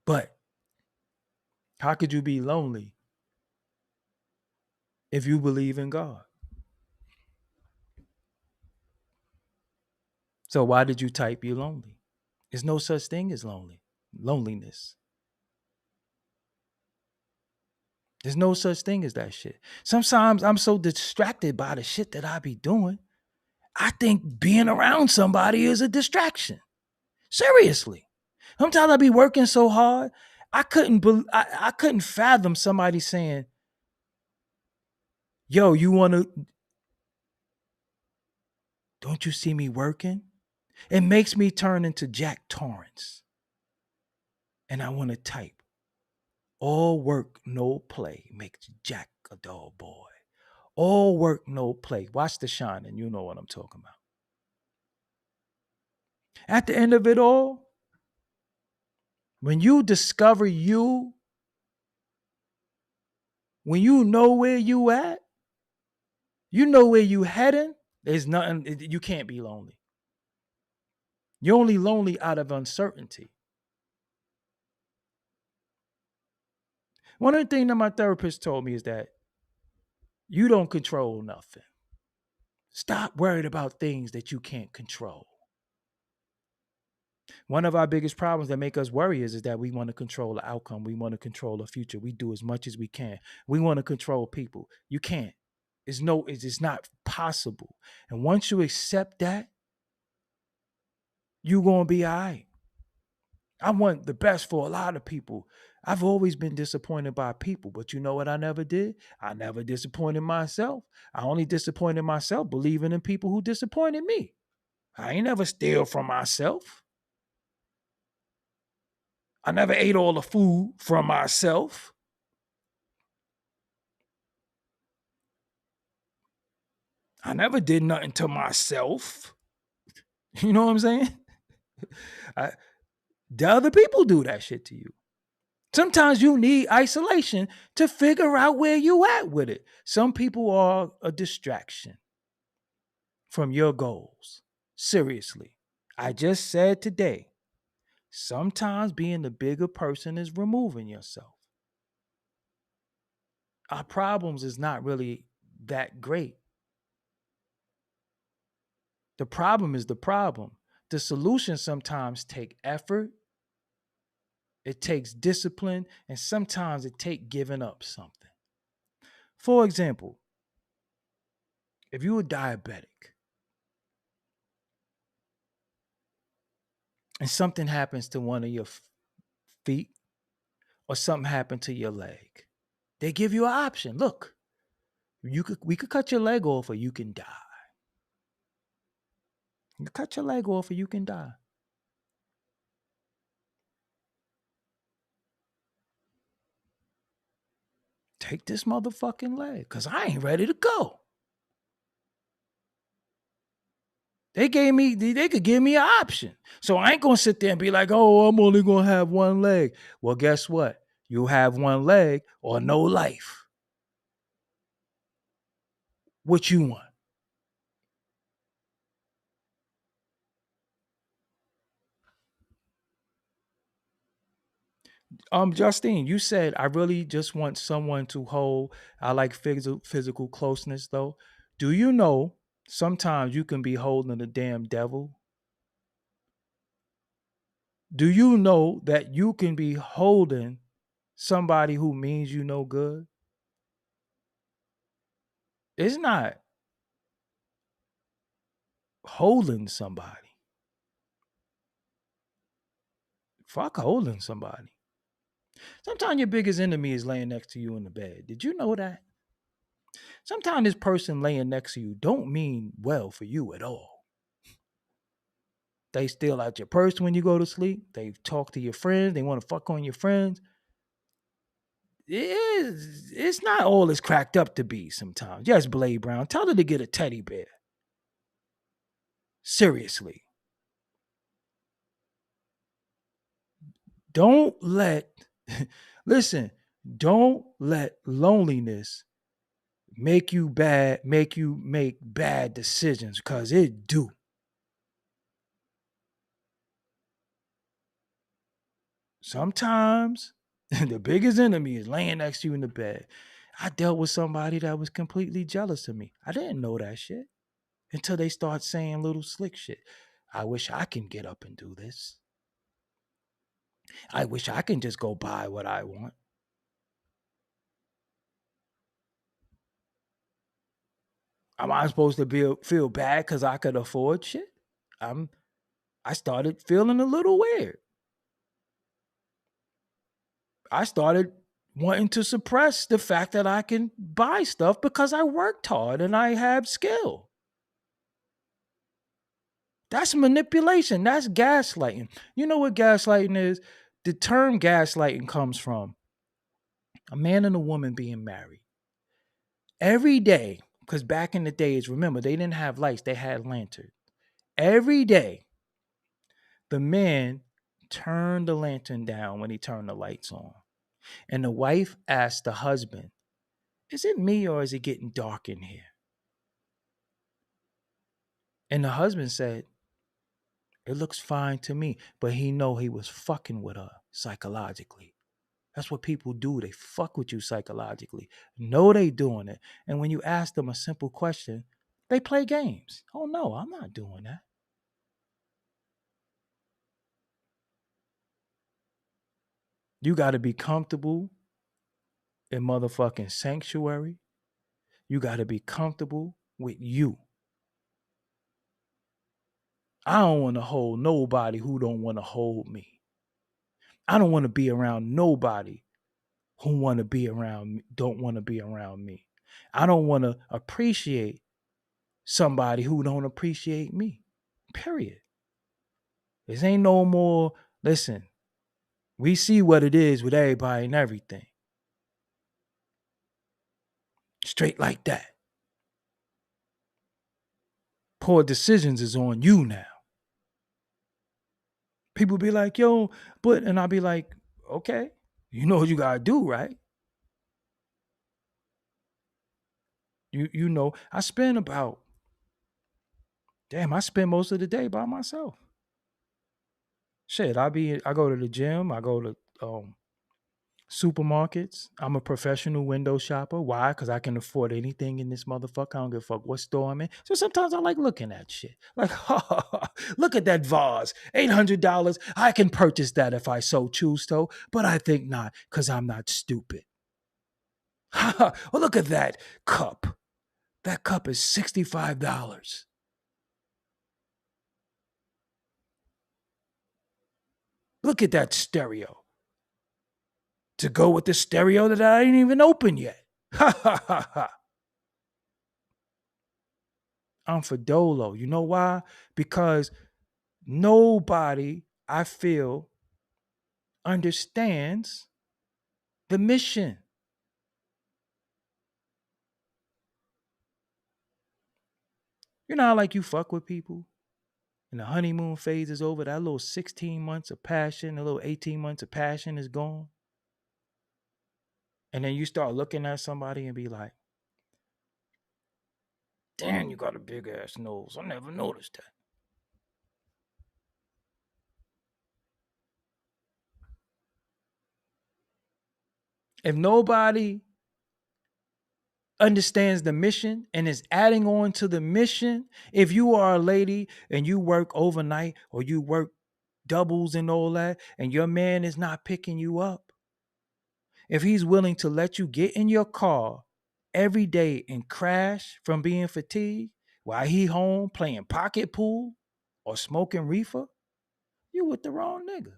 But how could you be lonely if you believe in God? So why did you type you lonely? There's no such thing as loneliness. There's no such thing as that shit. Sometimes I'm so distracted by the shit that I be doing. I think being around somebody is a distraction. Seriously. Sometimes I be working so hard. I couldn't fathom somebody saying, yo, you wanna, don't you see me working? It makes me turn into Jack Torrance. And I want to type, all work, no play makes Jack a dull boy. All work, no play. Watch The Shining. You know what I'm talking about. At the end of it all, when you discover you, when you know where you at, you know where you heading, there's nothing, you can't be lonely. You're only lonely out of uncertainty. One of the things that my therapist told me is that you don't control nothing. Stop worried about things that you can't control. One of our biggest problems that make us worry is that we want to control the outcome. We want to control the future. We do as much as we can. We want to control people. You can't. It's just not possible. And once you accept that, you're gonna be all right. I want the best for a lot of people. I've always been disappointed by people, but you know what I never did? I never disappointed myself. I only disappointed myself believing in people who disappointed me. I ain't never steal from myself. I never ate all the food from myself. I never did nothing to myself. You know what I'm saying? I, the other people do that shit to you. Sometimes you need isolation to figure out where you at with it. Some people are a distraction from your goals. Seriously. I just said today, sometimes being the bigger person is removing yourself. Our problems is not really that great. The problem is the problem. The solution sometimes take effort, it takes discipline, and sometimes it takes giving up something. For example, if you were diabetic and something happens to one of your feet or something happened to your leg, they give you an option. Look, we could cut your leg off or you can die. You cut your leg off or you can die. Take this motherfucking leg because I ain't ready to go. They could give me an option. So I ain't gonna sit there and be like, oh, I'm only gonna have one leg. Well, guess what? You have one leg or no life. What you want? Justine, you said I really just want someone to hold. I like physical closeness though. Do you know sometimes you can be holding the damn devil? Do you know that you can be holding somebody who means you no good? It's not holding somebody. Fuck holding somebody. Sometimes your biggest enemy is laying next to you in the bed. Did you know that? Sometimes this person laying next to you don't mean well for you at all. They steal out your purse when you go to sleep. They talk to your friends. They want to fuck on your friends. It's not all it's cracked up to be sometimes. Yes, Blade Brown, tell her to get a teddy bear. Seriously. Don't let, listen, don't let loneliness make you make bad decisions because it do. Sometimes the biggest enemy is laying next to you in the bed. I dealt with somebody that was completely jealous of me. I didn't know that shit until they start saying little slick shit. I wish I can get up and do this. I wish I can just go buy what I want. Am I supposed to feel bad because I could afford shit? I'm I started feeling a little weird. I started wanting to suppress the fact that I can buy stuff because I worked hard and I have skill. That's manipulation. That's gaslighting. You know what gaslighting is? The term gaslighting comes from a man and a woman being married. Every day, because back in the days, remember, they didn't have lights, they had lanterns. Every day, the man turned the lantern down when he turned the lights on. And the wife asked the husband, "Is it me or is it getting dark in here?" And the husband said, "It looks fine to me." But he know he was fucking with her psychologically. That's what people do. They fuck with you psychologically. Know they doing it. And when you ask them a simple question, they play games. Oh no, I'm not doing that. You got to be comfortable in motherfucking sanctuary. You got to be comfortable with you. I don't want to hold nobody who don't want to hold me. I don't want to be around nobody who want to be around me, don't want to be around me. I don't want to appreciate somebody who don't appreciate me. Period. This ain't no more. Listen, we see what it is with everybody and everything. Straight like that. Poor decisions is on you now. People be like, yo, but, and I'll be like, okay, you know what you gotta do, right? You know, I spend most of the day by myself. Shit, I go to the gym, I go to supermarkets. I'm a professional window shopper. Why? Because I can afford anything in this motherfucker. I don't give a fuck what store I'm in. So sometimes I like looking at shit. Like, look at that vase. $800. I can purchase that if I so choose to, but I think not because I'm not stupid. Well, look at that cup. That cup is $65. Look at that stereo. To go with the stereo that I ain't even open yet. Ha ha ha ha. I'm for Dolo. You know why? Because nobody, I feel, understands the mission. You know how like you fuck with people and the honeymoon phase is over, that little 16 months of passion, a little 18 months of passion is gone. And then you start looking at somebody and be like, damn, you got a big ass nose. I never noticed that. If nobody understands the mission and is adding on to the mission, if you are a lady and you work overnight or you work doubles and all that, and your man is not picking you up, if he's willing to let you get in your car every day and crash from being fatigued while he home playing pocket pool or smoking reefer, you with the wrong nigga.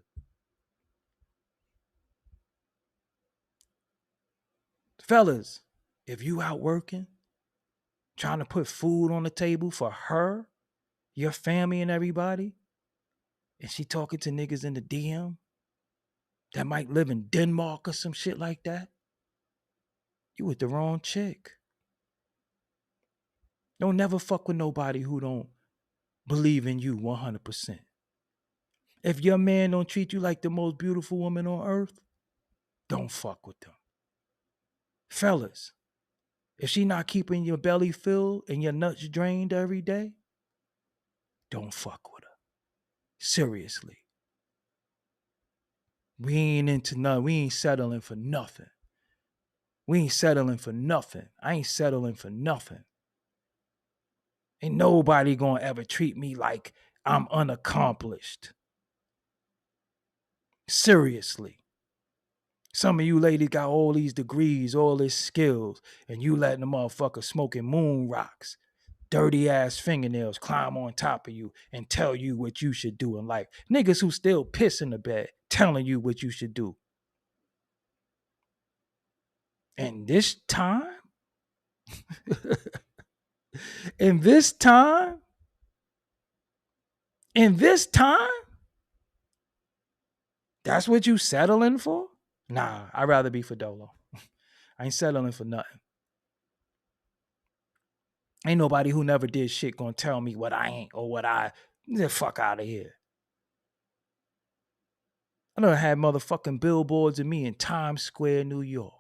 Fellas, if you out working, trying to put food on the table for her, your family, and everybody, and she talking to niggas in the DM that might live in Denmark or some shit like that, you with the wrong chick. Don't never fuck with nobody who don't believe in you 100%. If your man don't treat you like the most beautiful woman on earth, don't fuck with them. Fellas, if she not keeping your belly filled and your nuts drained every day, don't fuck with her. Seriously. We ain't into nothing. We ain't settling for nothing. We ain't settling for nothing. I ain't settling for nothing. Ain't nobody gonna ever treat me like I'm unaccomplished. Seriously. Some of you ladies got all these degrees, all these skills, and you letting the motherfucker smoking moon rocks, dirty ass fingernails climb on top of you and tell you what you should do in life. Niggas who still piss in the bed telling you what you should do. And this time, in this time, that's what you settling for? Nah, I'd rather be for Dolo. I ain't settling for nothing. Ain't nobody who never did shit gonna tell me what I ain't or what I. The fuck out of here. I done had motherfucking billboards of me in Times Square, New York.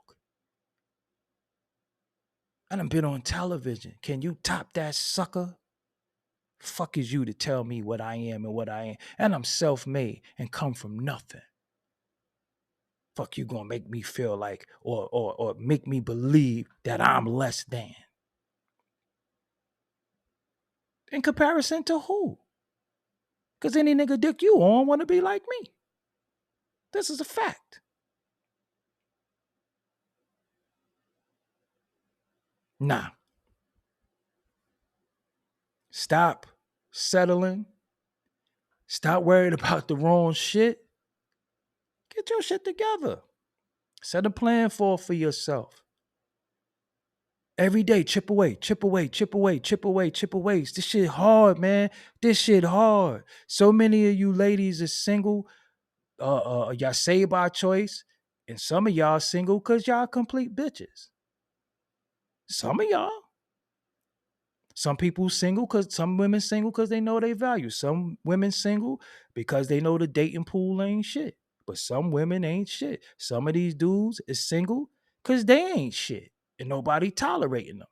I done been on television. Can you top that, sucker? Fuck is you to tell me what I am and what I ain't. And I'm self-made and come from nothing. Fuck you gonna make me feel like or make me believe that I'm less than. In comparison to who? Because any nigga dick you on want to be like me. This is a fact. Nah. Stop settling. Stop worried about the wrong shit. Get your shit together. Set a plan for yourself. Every day, chip away, chip away, chip away, chip away, chip away. This shit hard, man. This shit hard. So many of you ladies are single. Y'all saved by choice. And some of y'all single because y'all complete bitches. Some of y'all. Some people single because some women single because they know they value. Some women single because they know the dating pool ain't shit. But some women ain't shit. Some of these dudes is single because they ain't shit. And nobody tolerating them.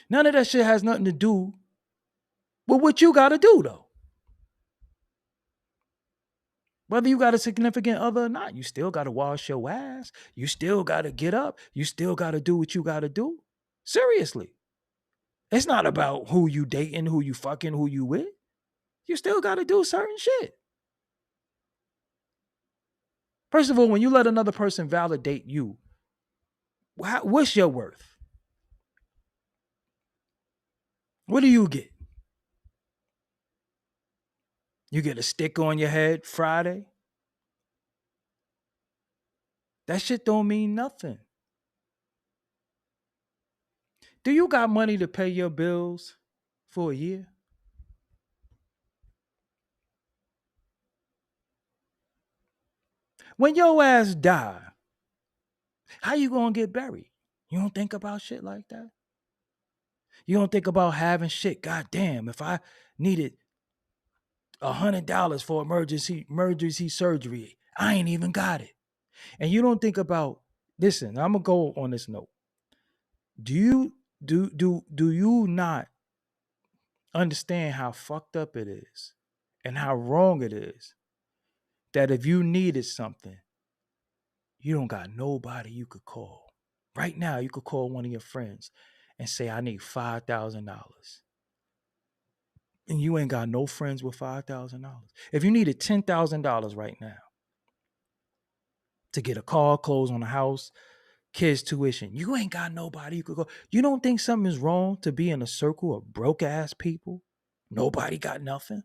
None of that shit has nothing to do with what you got to do, though. Whether you got a significant other or not, you still got to wash your ass. You still got to get up. You still got to do what you got to do. Seriously. It's not about who you dating, who you fucking, who you with. You still got to do certain shit. First of all, when you let another person validate you, what's your worth? What do you get? You get a stick on your head Friday? That shit don't mean nothing. Do you got money to pay your bills for a year? When your ass die, how you gonna get buried? You don't think about shit like that? You don't think about having shit, goddamn, if I needed $100 for emergency surgery, I ain't even got it. And you don't think about, listen, I'm gonna go on this note. Do you not understand how fucked up it is and how wrong it is that if you needed something, you don't got nobody you could call? Right now, you could call one of your friends and say, I need $5,000. And you ain't got no friends with $5,000. If you needed $10,000 right now to get a car, clothes on the house, kids' tuition, you ain't got nobody you could go. You don't think something is wrong to be in a circle of broke ass people? Nobody got nothing.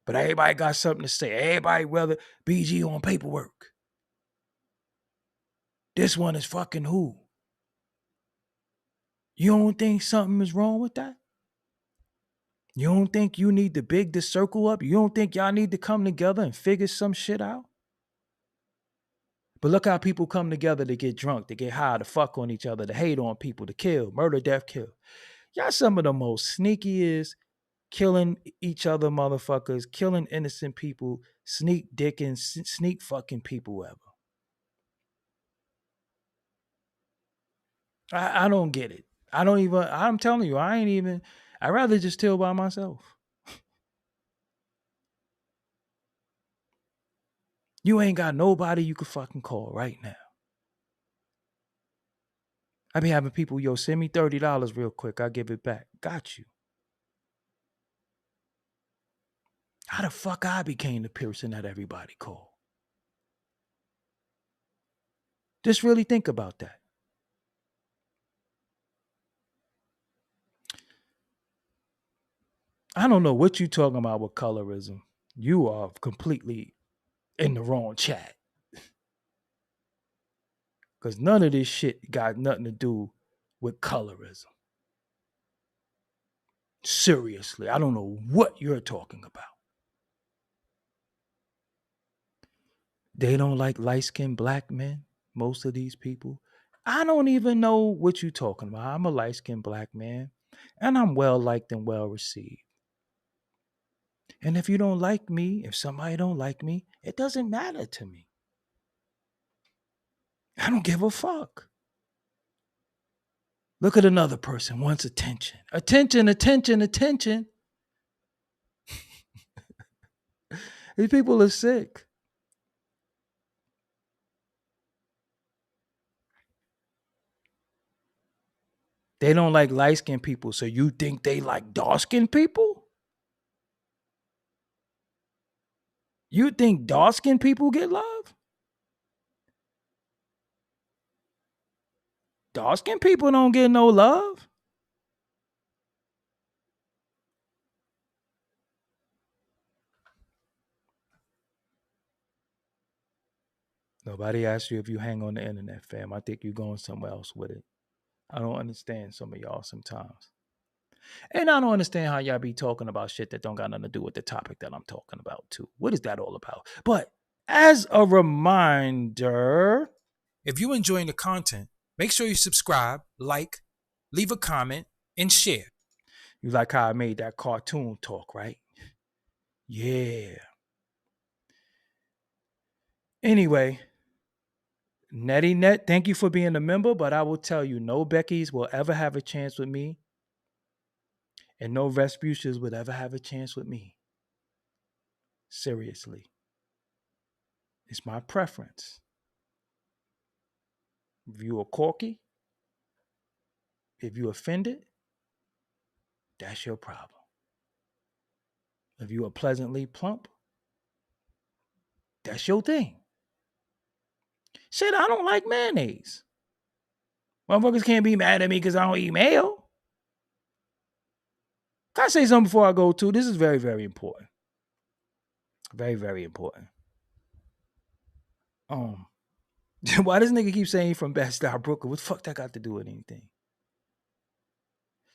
But everybody got something to say. Everybody rather BG on paperwork. This one is fucking who? You don't think something is wrong with that? You don't think you need to big the circle up? You don't think y'all need to come together and figure some shit out? But look how people come together to get drunk, to get high, to fuck on each other, to hate on people, to kill, murder, death, kill. Y'all some of the most sneakiest, killing each other motherfuckers, killing innocent people, sneak dicking, sneak fucking people ever. I don't get it. I'm telling you, I'd rather just chill by myself. You ain't got nobody you could fucking call right now. I be having people, yo, send me $30 real quick. I'll give it back. Got you. How the fuck I became the person that everybody called? Just really think about that. I don't know what you talking about with colorism. You are completely in the wrong chat. Because none of this shit got nothing to do with colorism. Seriously, I don't know what you're talking about. They don't like light-skinned black men, most of these people. I don't even know what you're talking about. I'm a light-skinned black man, and I'm well-liked and well-received. And if you don't like me, if somebody don't like me, it doesn't matter to me. I don't give a fuck. Look at another person wants attention. Attention, attention, attention. These people are sick. They don't like light-skinned people, so you think they like dark-skinned people? You think dark-skinned people get love? Dark-skinned people don't get no love. Nobody asked you if you hang on the internet, fam. I think you're going somewhere else with it. I don't understand some of y'all sometimes. And I don't understand how y'all be talking about shit that don't got nothing to do with the topic that I'm talking about, too. What is that all about? But as a reminder, if you're enjoying the content, make sure you subscribe, like, leave a comment, and share. You like how I made that cartoon talk, right? Yeah. Anyway, Netty Net, thank you for being a member, but I will tell you, no Beckys will ever have a chance with me, and no Respucias would ever have a chance with me. Seriously. It's my preference. If you are corky, if you offended, that's your problem. If you are pleasantly plump, that's your thing. Shit, I don't like mayonnaise. Motherfuckers can't be mad at me because I don't eat mayo. Can I say something before I go too? This is very, very important. Very, very important. Why this nigga keep saying he from Bed-Stuy, Brooklyn? What the fuck that got to do with anything?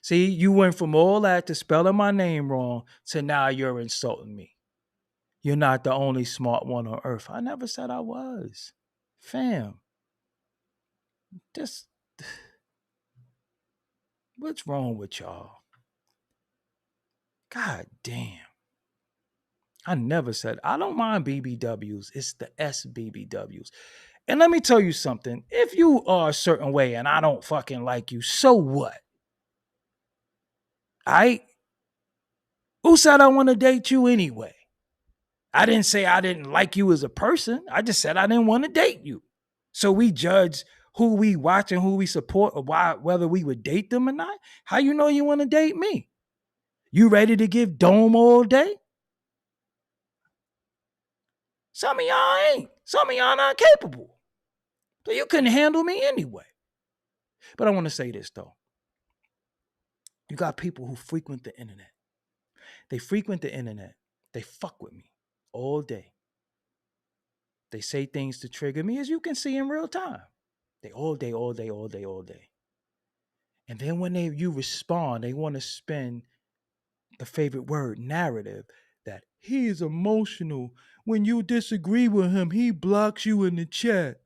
See, you went from all that to spelling my name wrong to now you're insulting me. You're not the only smart one on earth. I never said I was. Fam. Just what's wrong with y'all? God damn. I never said I don't mind BBWs. It's the SBBWs. And let me tell you something. If you are a certain way and I don't fucking like you, so what? Who said I want to date you anyway? I didn't say I didn't like you as a person. I just said I didn't want to date you. So we judge who we watch and who we support or whether we would date them or not. How you know you want to date me? You ready to give dome all day? Some of y'all ain't. Some of y'all not capable. So you couldn't handle me anyway. But I want to say this though. You got people who frequent the internet. They frequent the internet They fuck with me all day. They say things to trigger me, as you can see in real time. They all day, all day, all day, all day. And then when you respond, they want to spin the favorite word, narrative, that he is emotional. When you disagree with him, he blocks you in the chat.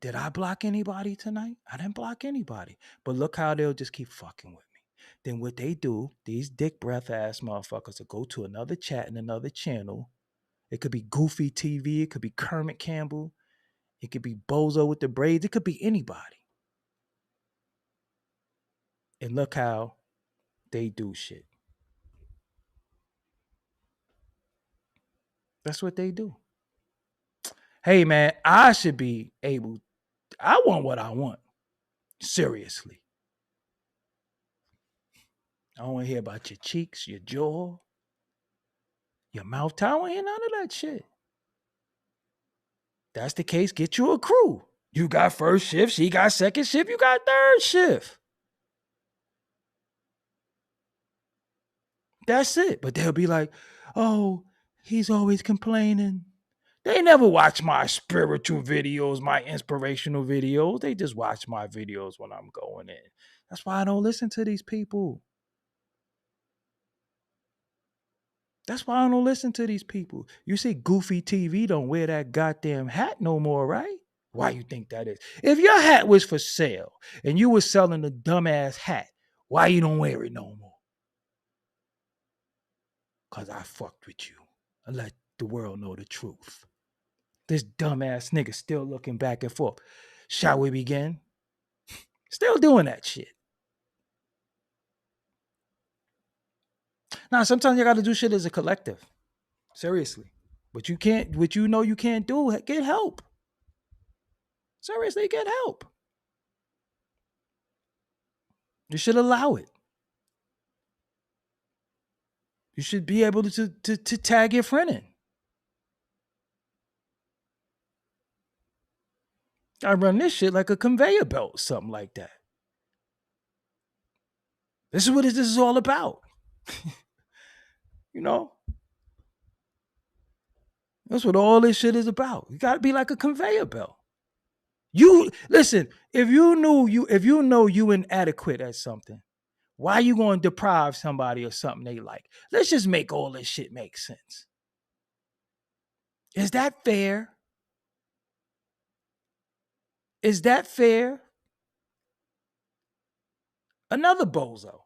Did I block anybody tonight? I didn't block anybody. But look how they'll just keep fucking with me. Then what they do, these dick breath ass motherfuckers will go to another chat in another channel. It could be Goofy TV. It could be Kermit Campbell. It could be Bozo with the braids. It could be anybody. And look how they do shit. That's what they do. Hey, man, I should be able. I want what I want. Seriously. I don't want to hear about your cheeks, your jaw, your mouth. I don't want to hear none of that shit. That's the case. Get you a crew. You got first shift. She got second shift. You got third shift. That's it. But they'll be like, oh, he's always complaining. They never watch my spiritual videos, my inspirational videos. They just watch my videos when I'm going in. That's why I don't listen to these people. That's why I don't listen to these people. You see, Goofy TV don't wear that goddamn hat no more, right? Why you think that is? If your hat was for sale and you were selling a dumbass hat, why you don't wear it no more? Because I fucked with you. I let the world know the truth. This dumbass nigga still looking back and forth. Shall we begin? Still doing that shit. Now, sometimes you got to do shit as a collective. Seriously. But you can't, what you know you can't do, get help. Seriously, get help. You should allow it. You should be able to tag your friend in. I run this shit like a conveyor belt, something like that. This is what this is all about. You know? That's what all this shit is about. You gotta be like a conveyor belt. You listen, if you know you inadequate at something, why are you going to deprive somebody of something they like? Let's just make all this shit make sense. Is that fair? Is that fair? Another bozo.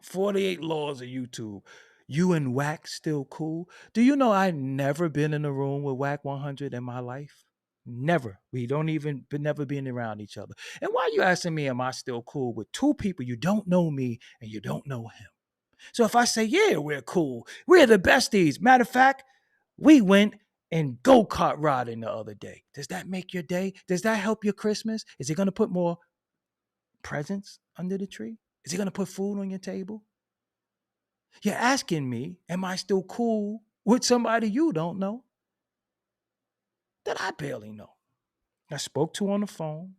48 laws of YouTube. You and Whack still cool? Do you know I never been in a room with Whack 100 in my life? Never. We don't even never been around each other. And why are you asking me, am I still cool with two people? You don't know me and you don't know him. So if I say, yeah, we're cool, we're the besties. Matter of fact, we went and go-kart riding the other day. Does that make your day? Does that help your Christmas? Is it going to put more presents under the tree? Is it going to put food on your table? You're asking me, am I still cool with somebody you don't know that I barely know? I spoke to on the phone.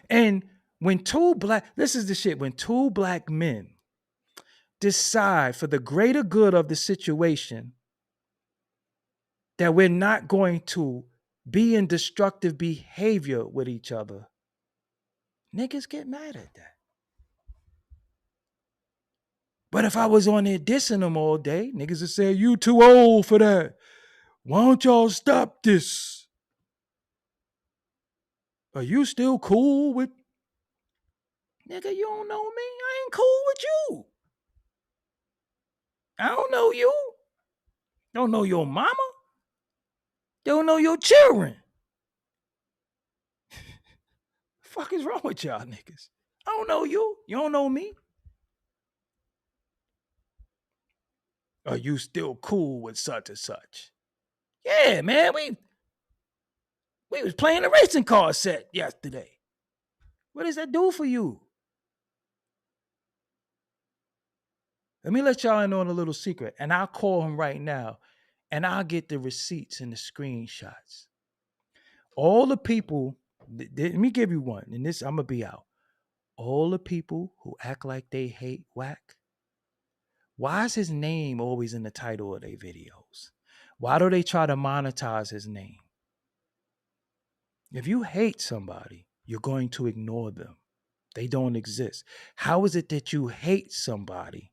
And when this is the shit, when two black men decide for the greater good of the situation that we're not going to be in destructive behavior with each other, niggas get mad at that. But if I was on there dissing them all day, niggas would say, you too old for that. Why don't y'all stop this? Are you still cool with... Nigga, you don't know me. I ain't cool with you. I don't know you. Don't know your mama. Don't know your children. Fuck is wrong with y'all niggas? I don't know you. You don't know me. Are you still cool with such and such? Yeah, man. We was playing a racing car set yesterday. What does that do for you? Let me let y'all in on a little secret. And I'll call him right now. And I'll get the receipts and the screenshots. All the people, let me give you one. And this, I'm going to be out. All the people who act like they hate Whack, Why is his name always in the title of their videos? Why do they try to monetize his name? If you hate somebody, you're going to ignore them. They don't exist. How is it that you hate somebody,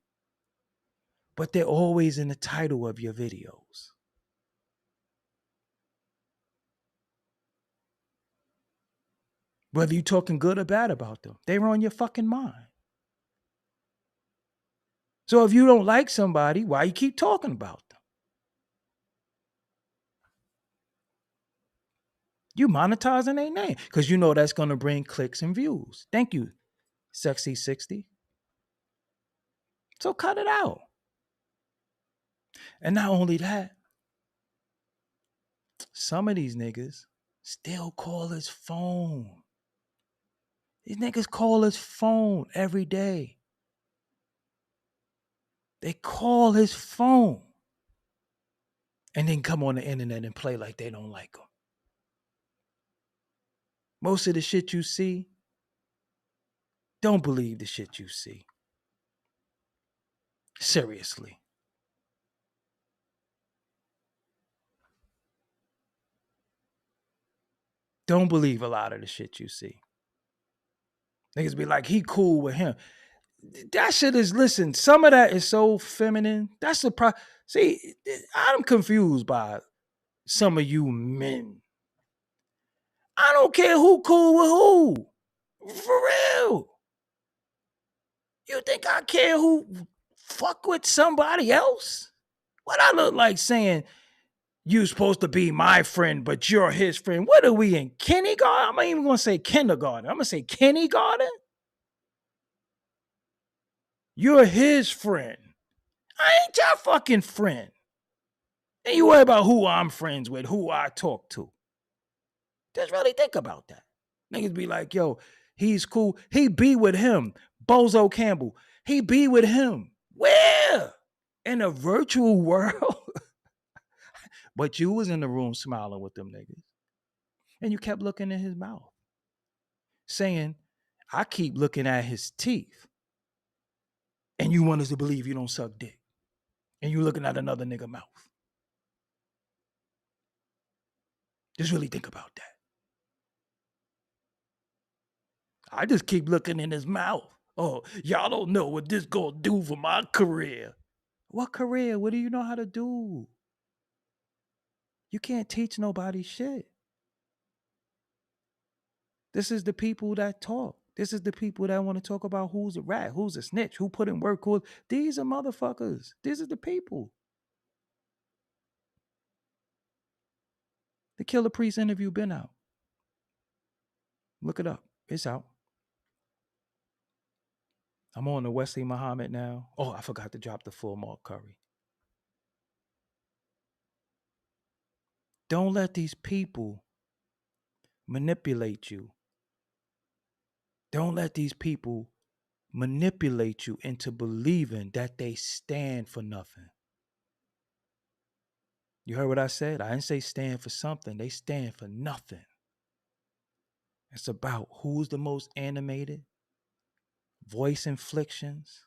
but they're always in the title of your videos? Whether you're talking good or bad about them, they're on your fucking mind. So if you don't like somebody, why you keep talking about them? You monetizing their name because you know that's going to bring clicks and views. Thank you, Sexy 60. So cut it out. And not only that, some of these niggas still call his phone. These niggas call his phone every day. They call his phone and then come on the internet and play like they don't like him. Most of the shit you see, don't believe the shit you see. Seriously. Don't believe a lot of the shit you see. Niggas be like, he cool with him. That shit is, listen, some of that is so feminine. That's the problem. See, I'm confused by some of you men. I don't care who cool with who. For real. You think I care who fuck with somebody else? What I look like saying, you supposed to be my friend, but you're his friend. What are we in kindergarten? I'm not even going to say kindergarten. I'm going to say kindergarten. You're his friend. I ain't your fucking friend. And you worry about who I'm friends with, who I talk to. Just really think about that. Niggas be like, yo, he's cool. He be with him. Bozo Campbell. He be with him. Where? In a virtual world? But you was in the room smiling with them niggas. And you kept looking in his mouth. Saying, I keep looking at his teeth. And you want us to believe you don't suck dick. And you looking at another nigga mouth. Just really think about that. I just keep looking in his mouth. Oh, y'all don't know what this gonna do for my career. What career? What do you know how to do? You can't teach nobody shit. This is the people that talk. This is the people that want to talk about who's a rat, who's a snitch, who put in work. These are motherfuckers. These are the people. The Killer Priest interview been out. Look it up. It's out. I'm on the Wesley Muhammad now. Oh, I forgot to drop the full Mark Curry. Don't let these people manipulate you. Don't let these people manipulate you into believing that they stand for nothing. You heard what I said? I didn't say stand for something. They stand for nothing. It's about who's the most animated, voice inflections,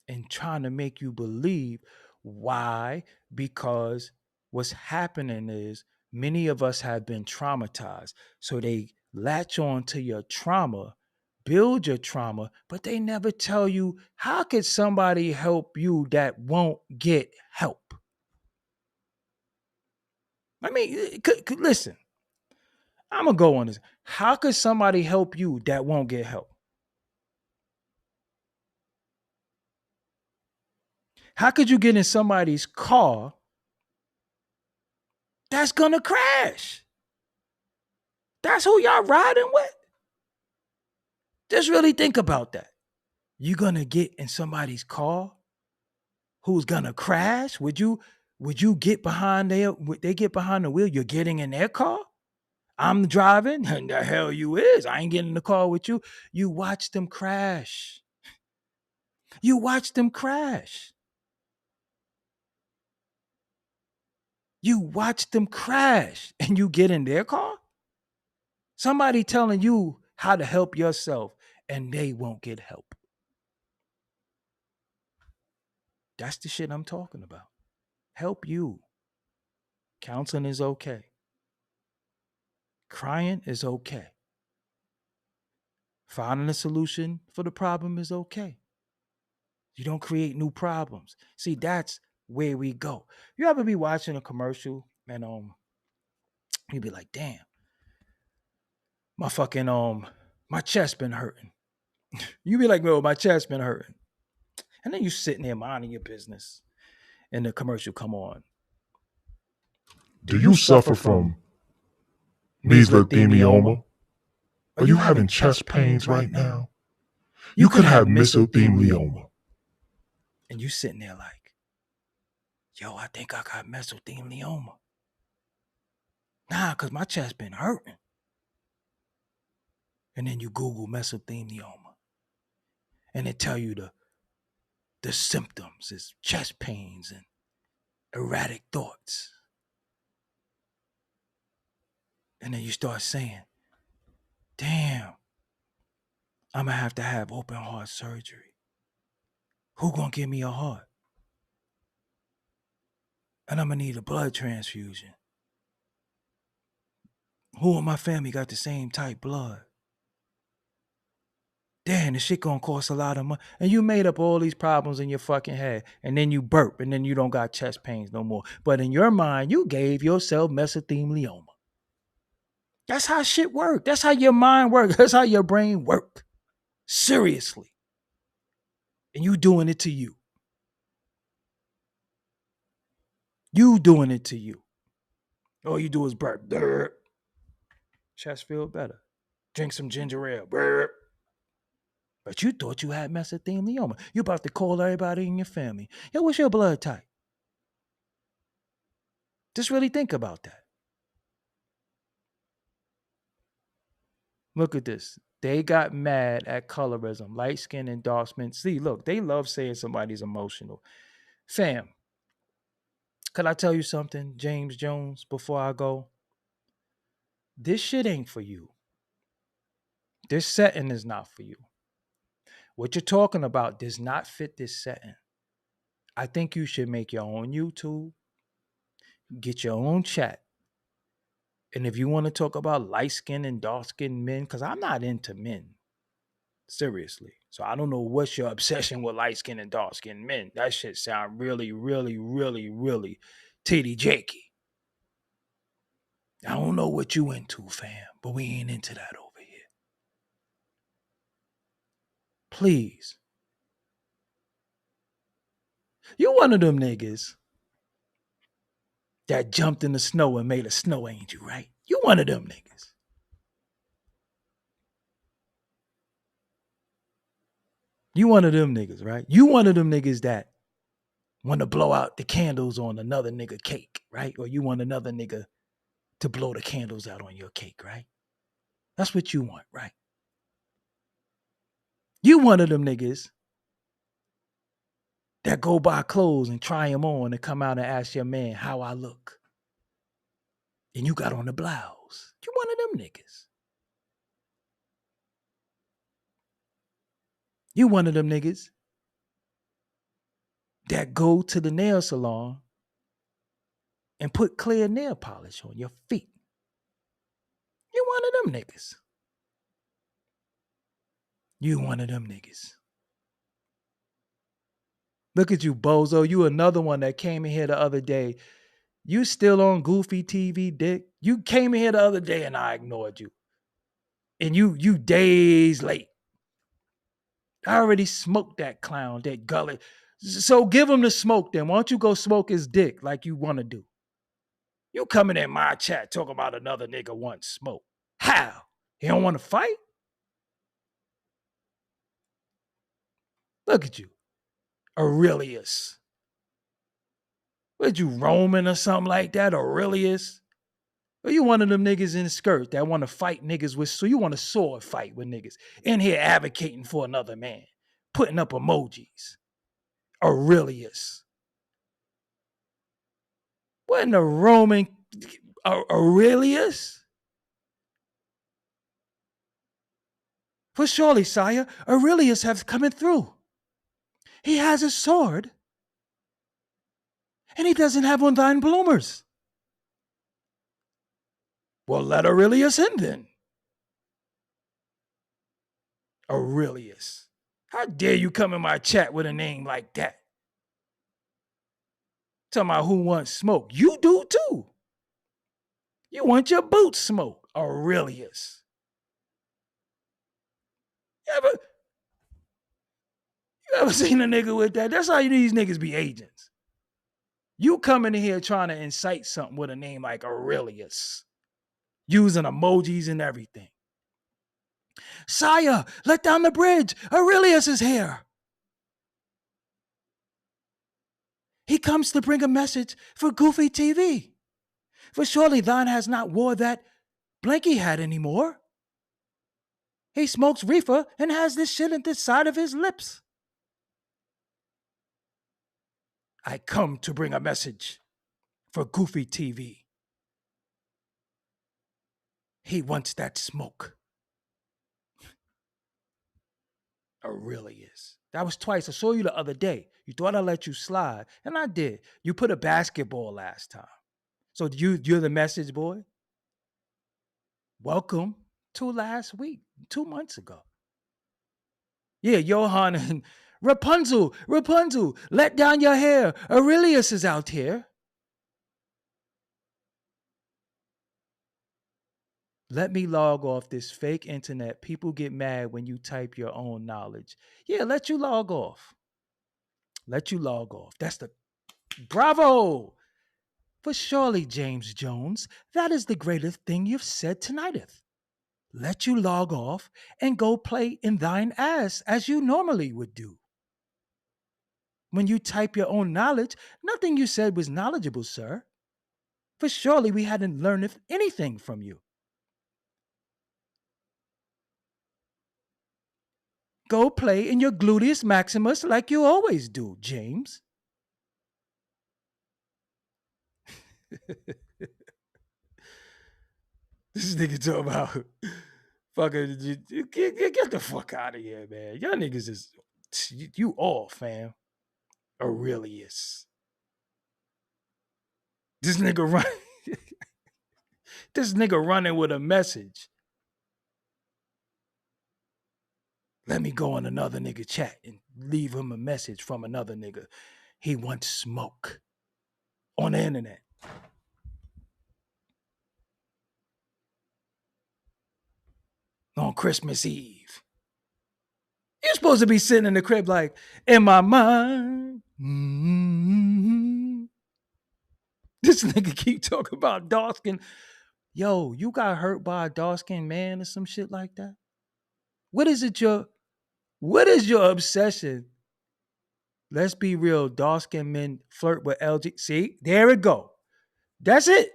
and trying to make you believe. Why? Because what's happening is many of us have been traumatized. So they latch on to your trauma, build your trauma, but they never tell you, how could somebody help you that won't get help? I mean, listen, I'm going to go on this. How could somebody help you that won't get help? How could you get in somebody's car that's going to crash? That's who y'all riding with? Just really think about that. You going to get in somebody's car who's going to crash? Would you get behind they get behind the wheel, you're getting in their car? I'm driving? And the hell you is. I ain't getting in the car with you. You watch them crash. You watch them crash. You watch them crash and you get in their car? Somebody telling you how to help yourself and they won't get help. That's the shit I'm talking about. Help you. Counseling is okay. Crying is okay. Finding a solution for the problem is okay. You don't create new problems. See, that's where we go. You ever be watching a commercial and you be like, damn, my fucking my chest been hurting. You be like, well, my chest been hurting. And then you sitting there minding your business and the commercial come on. Do you suffer from mesothelioma? Are you having chest pains right now? You could have mesothelioma. And you sitting there like, yo, I think I got mesothelioma. Nah, because my chest been hurting. And then you Google mesothelioma. And it tell you the symptoms is chest pains and erratic thoughts. And then you start saying, damn, I'm going to have open heart surgery. Who going to give me a heart? And I'm going to need a blood transfusion. Who in my family got the same type blood? Damn, this shit gonna cost a lot of money. And you made up all these problems in your fucking head. And then you burp, and then you don't got chest pains no more. But in your mind, you gave yourself mesothelioma. That's how shit work. That's how your mind works. That's how your brain work. Seriously. And you doing it to you. You doing it to you. All you do is burp. Burp. Chest feel better. Drink some ginger ale. Burp. But you thought you had mesothelioma. You about to call everybody in your family. Yo, what's your blood type? Just really think about that. Look at this. They got mad at colorism, light skin and dark skin. See, look, they love saying somebody's emotional. Fam, could I tell you something, James Jones, before I go? This shit ain't for you. This setting is not for you. What you're talking about does not fit this setting. I think you should make your own YouTube, get your own chat. And if you want to talk about light skin and dark skinned men, because I'm not into men. Seriously. So I don't know what's your obsession with light skinned and dark skinned men. That shit sound really, really, really, really titty jakey. I don't know what you into, fam, but we ain't into that over here. Please. You one of them niggas that jumped in the snow and made a snow angel, right? You one of them niggas. You one of them niggas, right? You one of them niggas that want to blow out the candles on another nigga cake, right? Or you want another nigga to blow the candles out on your cake, right? That's what you want, right? You one of them niggas that go buy clothes and try them on and come out and ask your man how I look. And you got on the blouse. You one of them niggas. You one of them niggas that go to the nail salon and put clear nail polish on your feet. You one of them niggas. You one of them niggas. Look at you, bozo. You another one that came in here the other day. You still on Goofy TV, dick. You came in here the other day and I ignored you. And you days late. I already smoked that clown, that gullet. So give him the smoke then. Why don't you go smoke his dick like you want to do? You coming in my chat talking about another nigga wants smoke. How? He don't want to fight? Look at you. Aurelius. What you, Roman or something like that? Aurelius? Or you one of them niggas in the skirt that want to fight niggas with, so you want a sword fight with niggas. In here advocating for another man. Putting up emojis. Aurelius. What in the Roman Aurelius? For surely, sire, Aurelius has coming through. He has a sword And he doesn't have on thine bloomers. Well, let Aurelius in then. Aurelius. How dare you come in my chat with a name like that? Talking about who wants smoke. You do too. You want your boots smoked. Aurelius. You ever seen a nigga with that? That's how these niggas be agents. You coming in here trying to incite something with a name like Aurelius, using emojis and everything. Sire, let down the bridge. Aurelius is here. He comes to bring a message for Goofy TV. For surely thine has not wore that blankie hat anymore. He smokes reefer and has this shit at the side of his lips. I come to bring a message for Goofy TV. He wants that smoke. Aurelius. That was twice. I saw you the other day. You thought I'd let you slide, and I did. You put a basketball last time. So you're the message boy? Welcome to last week, 2 months ago. Yeah, Johann and Rapunzel, let down your hair. Aurelius is out here. Let me log off this fake internet. People get mad when you type your own knowledge. Yeah, let you log off. Let you log off. That's the bravo. For surely, James Jones, that is the greatest thing you've said tonighteth. Let you log off and go play in thine ass as you normally would do. When you type your own knowledge, nothing you said was knowledgeable, sir. For surely we hadn't learned anything from you. Go play in your gluteus maximus like you always do, James. This nigga talking about fucking get the fuck out of here, man. Y'all niggas is you all, fam. Aurelius. This nigga run. This nigga running with a message. Let me go on another nigga chat and leave him a message from another nigga. He wants smoke on the internet. On Christmas Eve. You're supposed to be sitting in the crib like, in my mind. Mm-hmm. This nigga keep talking about dark skin. Yo, you got hurt by a dark skinned man or some shit like that? What is your obsession? Let's be real. Dark skinned men flirt with LG. See, there it go. That's it.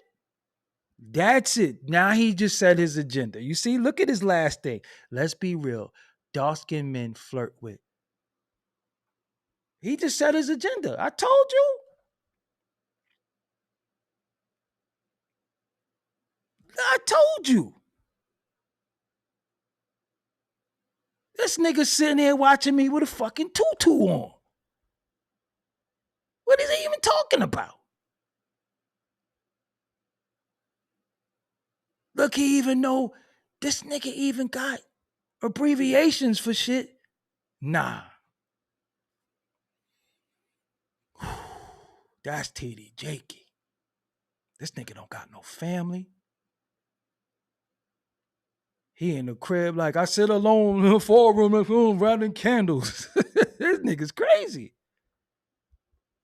That's it. Now he just said his agenda. You see, look at his last thing. Let's be real. Dark skinned men flirt with. He just said his agenda. I told you. I told you. This nigga sitting here watching me with a fucking tutu on. What is he even talking about? Look, he even know this nigga even got abbreviations for shit. Nah. That's TD Jakey. This nigga don't got no family. He in the crib like I sit alone in a 4-room writing candles. This nigga's crazy.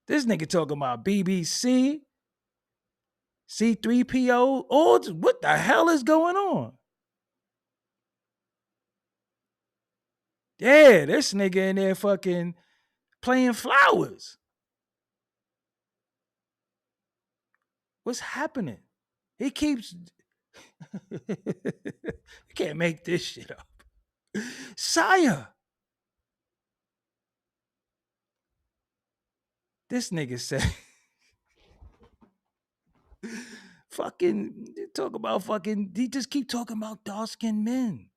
This nigga talking about BBC, C3PO. Oh, what the hell is going on? Yeah, this nigga in there fucking playing flowers. What's happening? He keeps. You can't make this shit up. Sire. This nigga said. Fucking talk about fucking. He just keep talking about dark skinned men.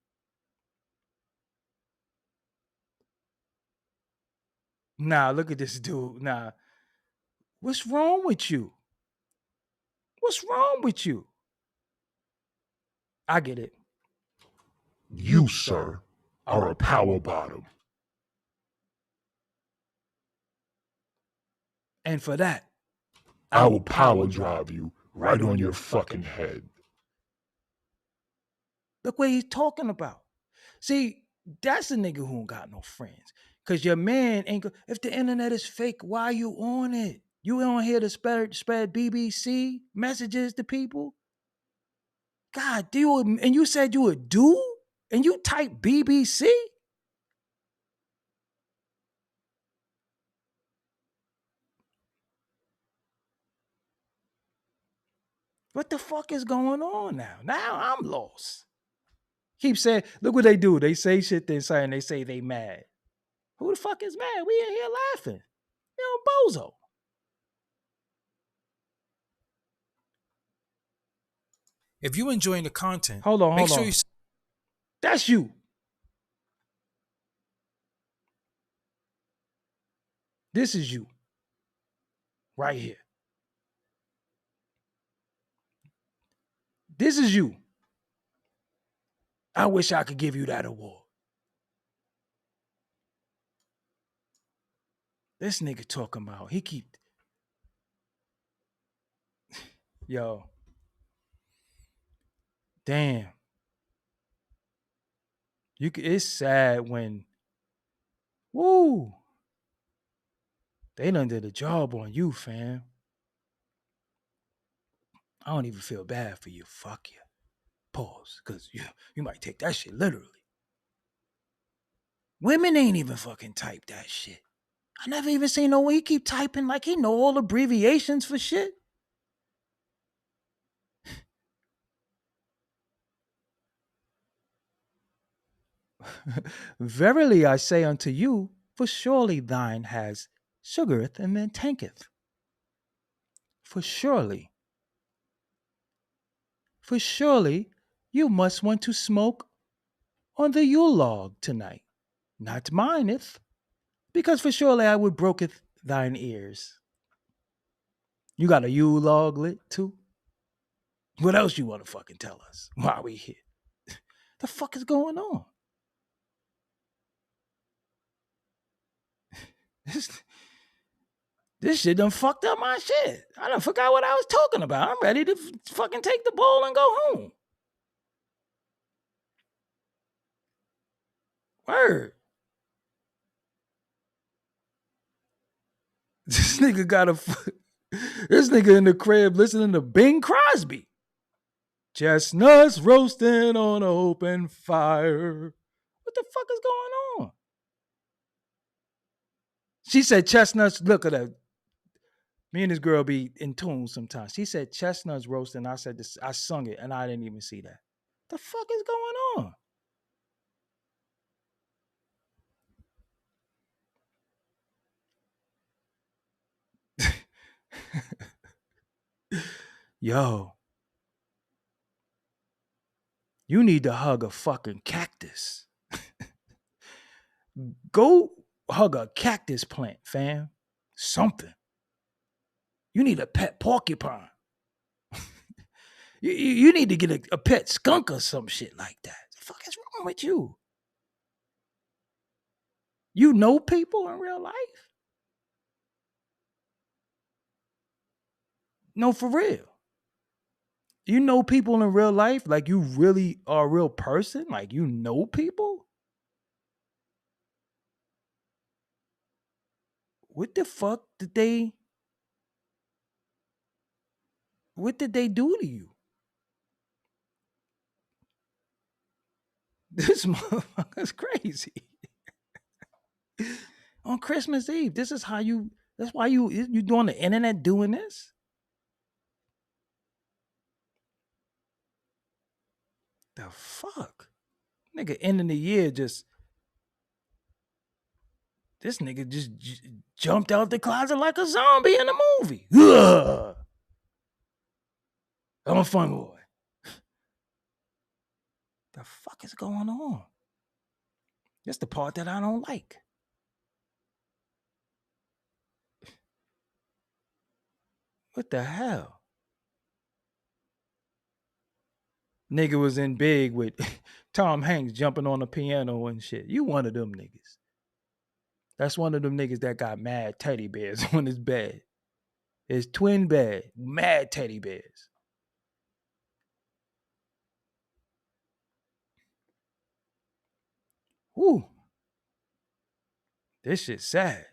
Nah, look at this dude. Nah. What's wrong with you? What's wrong with you? I get it. You, sir, are a power bottom. And for that, I will power drive you right on your fucking head. Look what he's talking about. See, that's a nigga who ain't got no friends. Cause your man ain't if the internet is fake, why you on it? You on here to spread BBC messages to people? God, and you said you a dude? And you type BBC? What the fuck is going on now? Now I'm lost. Keep saying, look what they do. They say shit, then say, and they say they mad. Who the fuck is mad? We in here laughing. You know, bozo. If you're enjoying the content, Hold on. make sure you. That's you. This is you. Right here. This is you. I wish I could give you that award. This nigga talking about, he keep, yo, damn. It's sad when, woo, they done did a job on you, fam. I don't even feel bad for you. Fuck you. Pause. Because you might take that shit literally. Women ain't even fucking type that shit. I never even seen no way he keep typing like he know all abbreviations for shit. Verily I say unto you, for surely thine has sugareth and then tanketh. For surely you must want to smoke on the Yule log tonight, not mineth, because for surely I would broketh thine ears. You got a Yule log lit too? What else you want to fucking tell us while we here? The fuck is going on? This shit done fucked up my shit. I done forgot what I was talking about. I'm ready to fucking take the ball and go home. Word. This nigga in the crib listening to Bing Crosby. Chestnuts roasting on an open fire. What the fuck is going on? She said chestnuts, look at that. Me and this girl be in tune sometimes. She said chestnuts roasting. I said this, I sung it and I didn't even see that. The fuck is going on? Yo. You need to hug a fucking cactus. Go hug a cactus plant, fam. Something. You need a pet porcupine. You need to get a pet skunk or some shit like that. The fuck is wrong with you? You know people in real life? No, for real. You know people in real life? Like you really are a real person? Like you know people? What the fuck did they do to you? This motherfucker's crazy. On Christmas Eve, that's why you doing the internet doing this? The fuck? Nigga ending the year this nigga just jumped out the closet like a zombie in a movie. Ugh. I'm a fun boy. The fuck is going on? That's the part that I don't like. What the hell? Nigga was in Big with Tom Hanks jumping on the piano and shit. You one of them niggas. That's one of them niggas that got mad teddy bears on his bed. His twin bed, mad teddy bears. Woo. This shit's sad.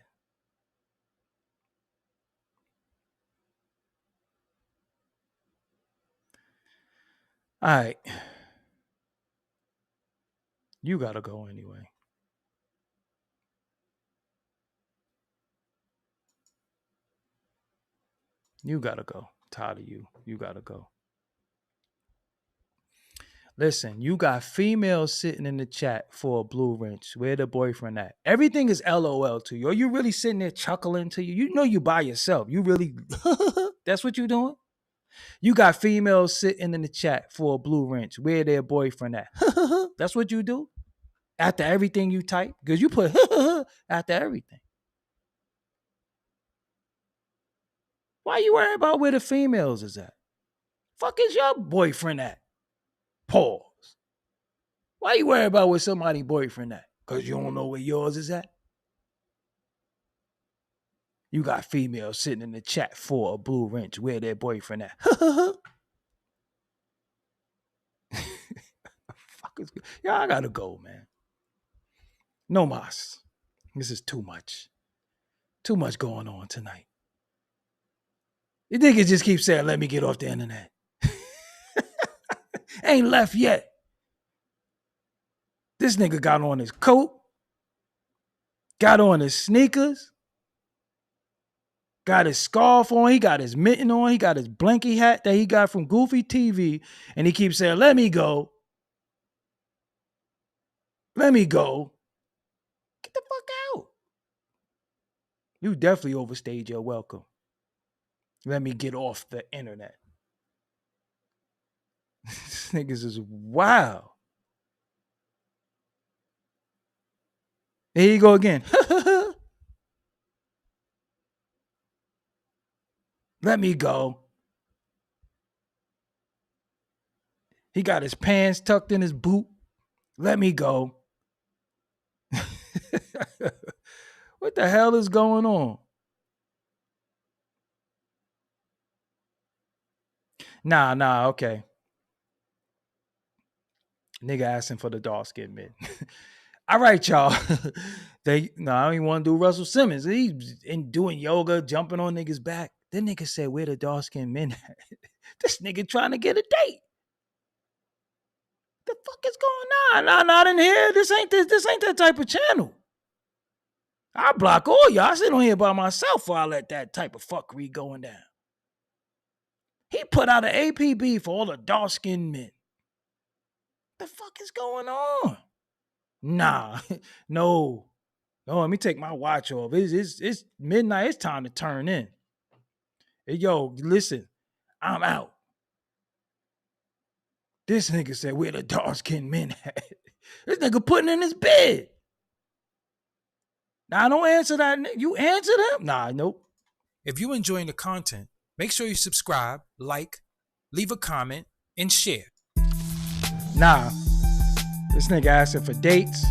All right. You gotta go anyway. You gotta go. Tired of you. You gotta go. Listen, you got females sitting in the chat for a blue wrench. Where the boyfriend at? Everything is LOL to you. Are you really sitting there chuckling to you? You know you by yourself. You really, that's what you doing? You got females sitting in the chat for a blue wrench. Where their boyfriend at? That's what you do? After everything you type? Because you put after everything. Why you worrying about where the females is at? Fuck is your boyfriend at? Pause. Why you worry about where somebody's boyfriend at? Because you don't know where yours is at? You got females sitting in the chat for a blue wrench. Where their boyfriend at? Fuck is good. Yeah, I gotta go, man. No mas. This is too much. Too much going on tonight. You niggas just keep saying, let me get off the internet. Ain't left yet. This nigga got on his coat, got on his sneakers, got his scarf on, he got his mitten on, he got his blankie hat that he got from Goofy TV, and he keeps saying, let me go. Let me go. Get the fuck out. You definitely overstayed your welcome. Let me get off the internet. This niggas is wild. Here you go again. Let me go. He got his pants tucked in his boot. Let me go. What the hell is going on? Nah, okay. Nigga asking for the dark skin men. All right, y'all. I don't even want to do Russell Simmons. He's doing yoga, jumping on niggas' back. Then nigga said, where the dark skin men at? This nigga trying to get a date. The fuck is going on? Not in here. This ain't that type of channel. I block all y'all. I sit on here by myself before I let that type of fuckery going down. He put out an APB for all the dark-skinned men. The fuck is going on? Nah, no, let me take my watch off. It's midnight. It's time to turn in. Hey, yo, listen, I'm out. This nigga said, where the dark-skinned men at? This nigga putting in his bed. Nah, don't answer that. You answer them? Nah, nope. If you're enjoying the content, make sure you subscribe, like, leave a comment, and share. Nah, this nigga asking for dates.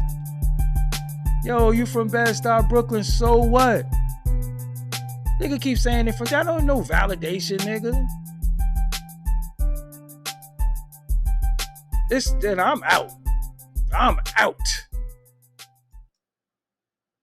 Yo, you from Bed-Stuy, Brooklyn, so what? Nigga keep saying it for that. Don't know validation, nigga. I'm out. I'm out.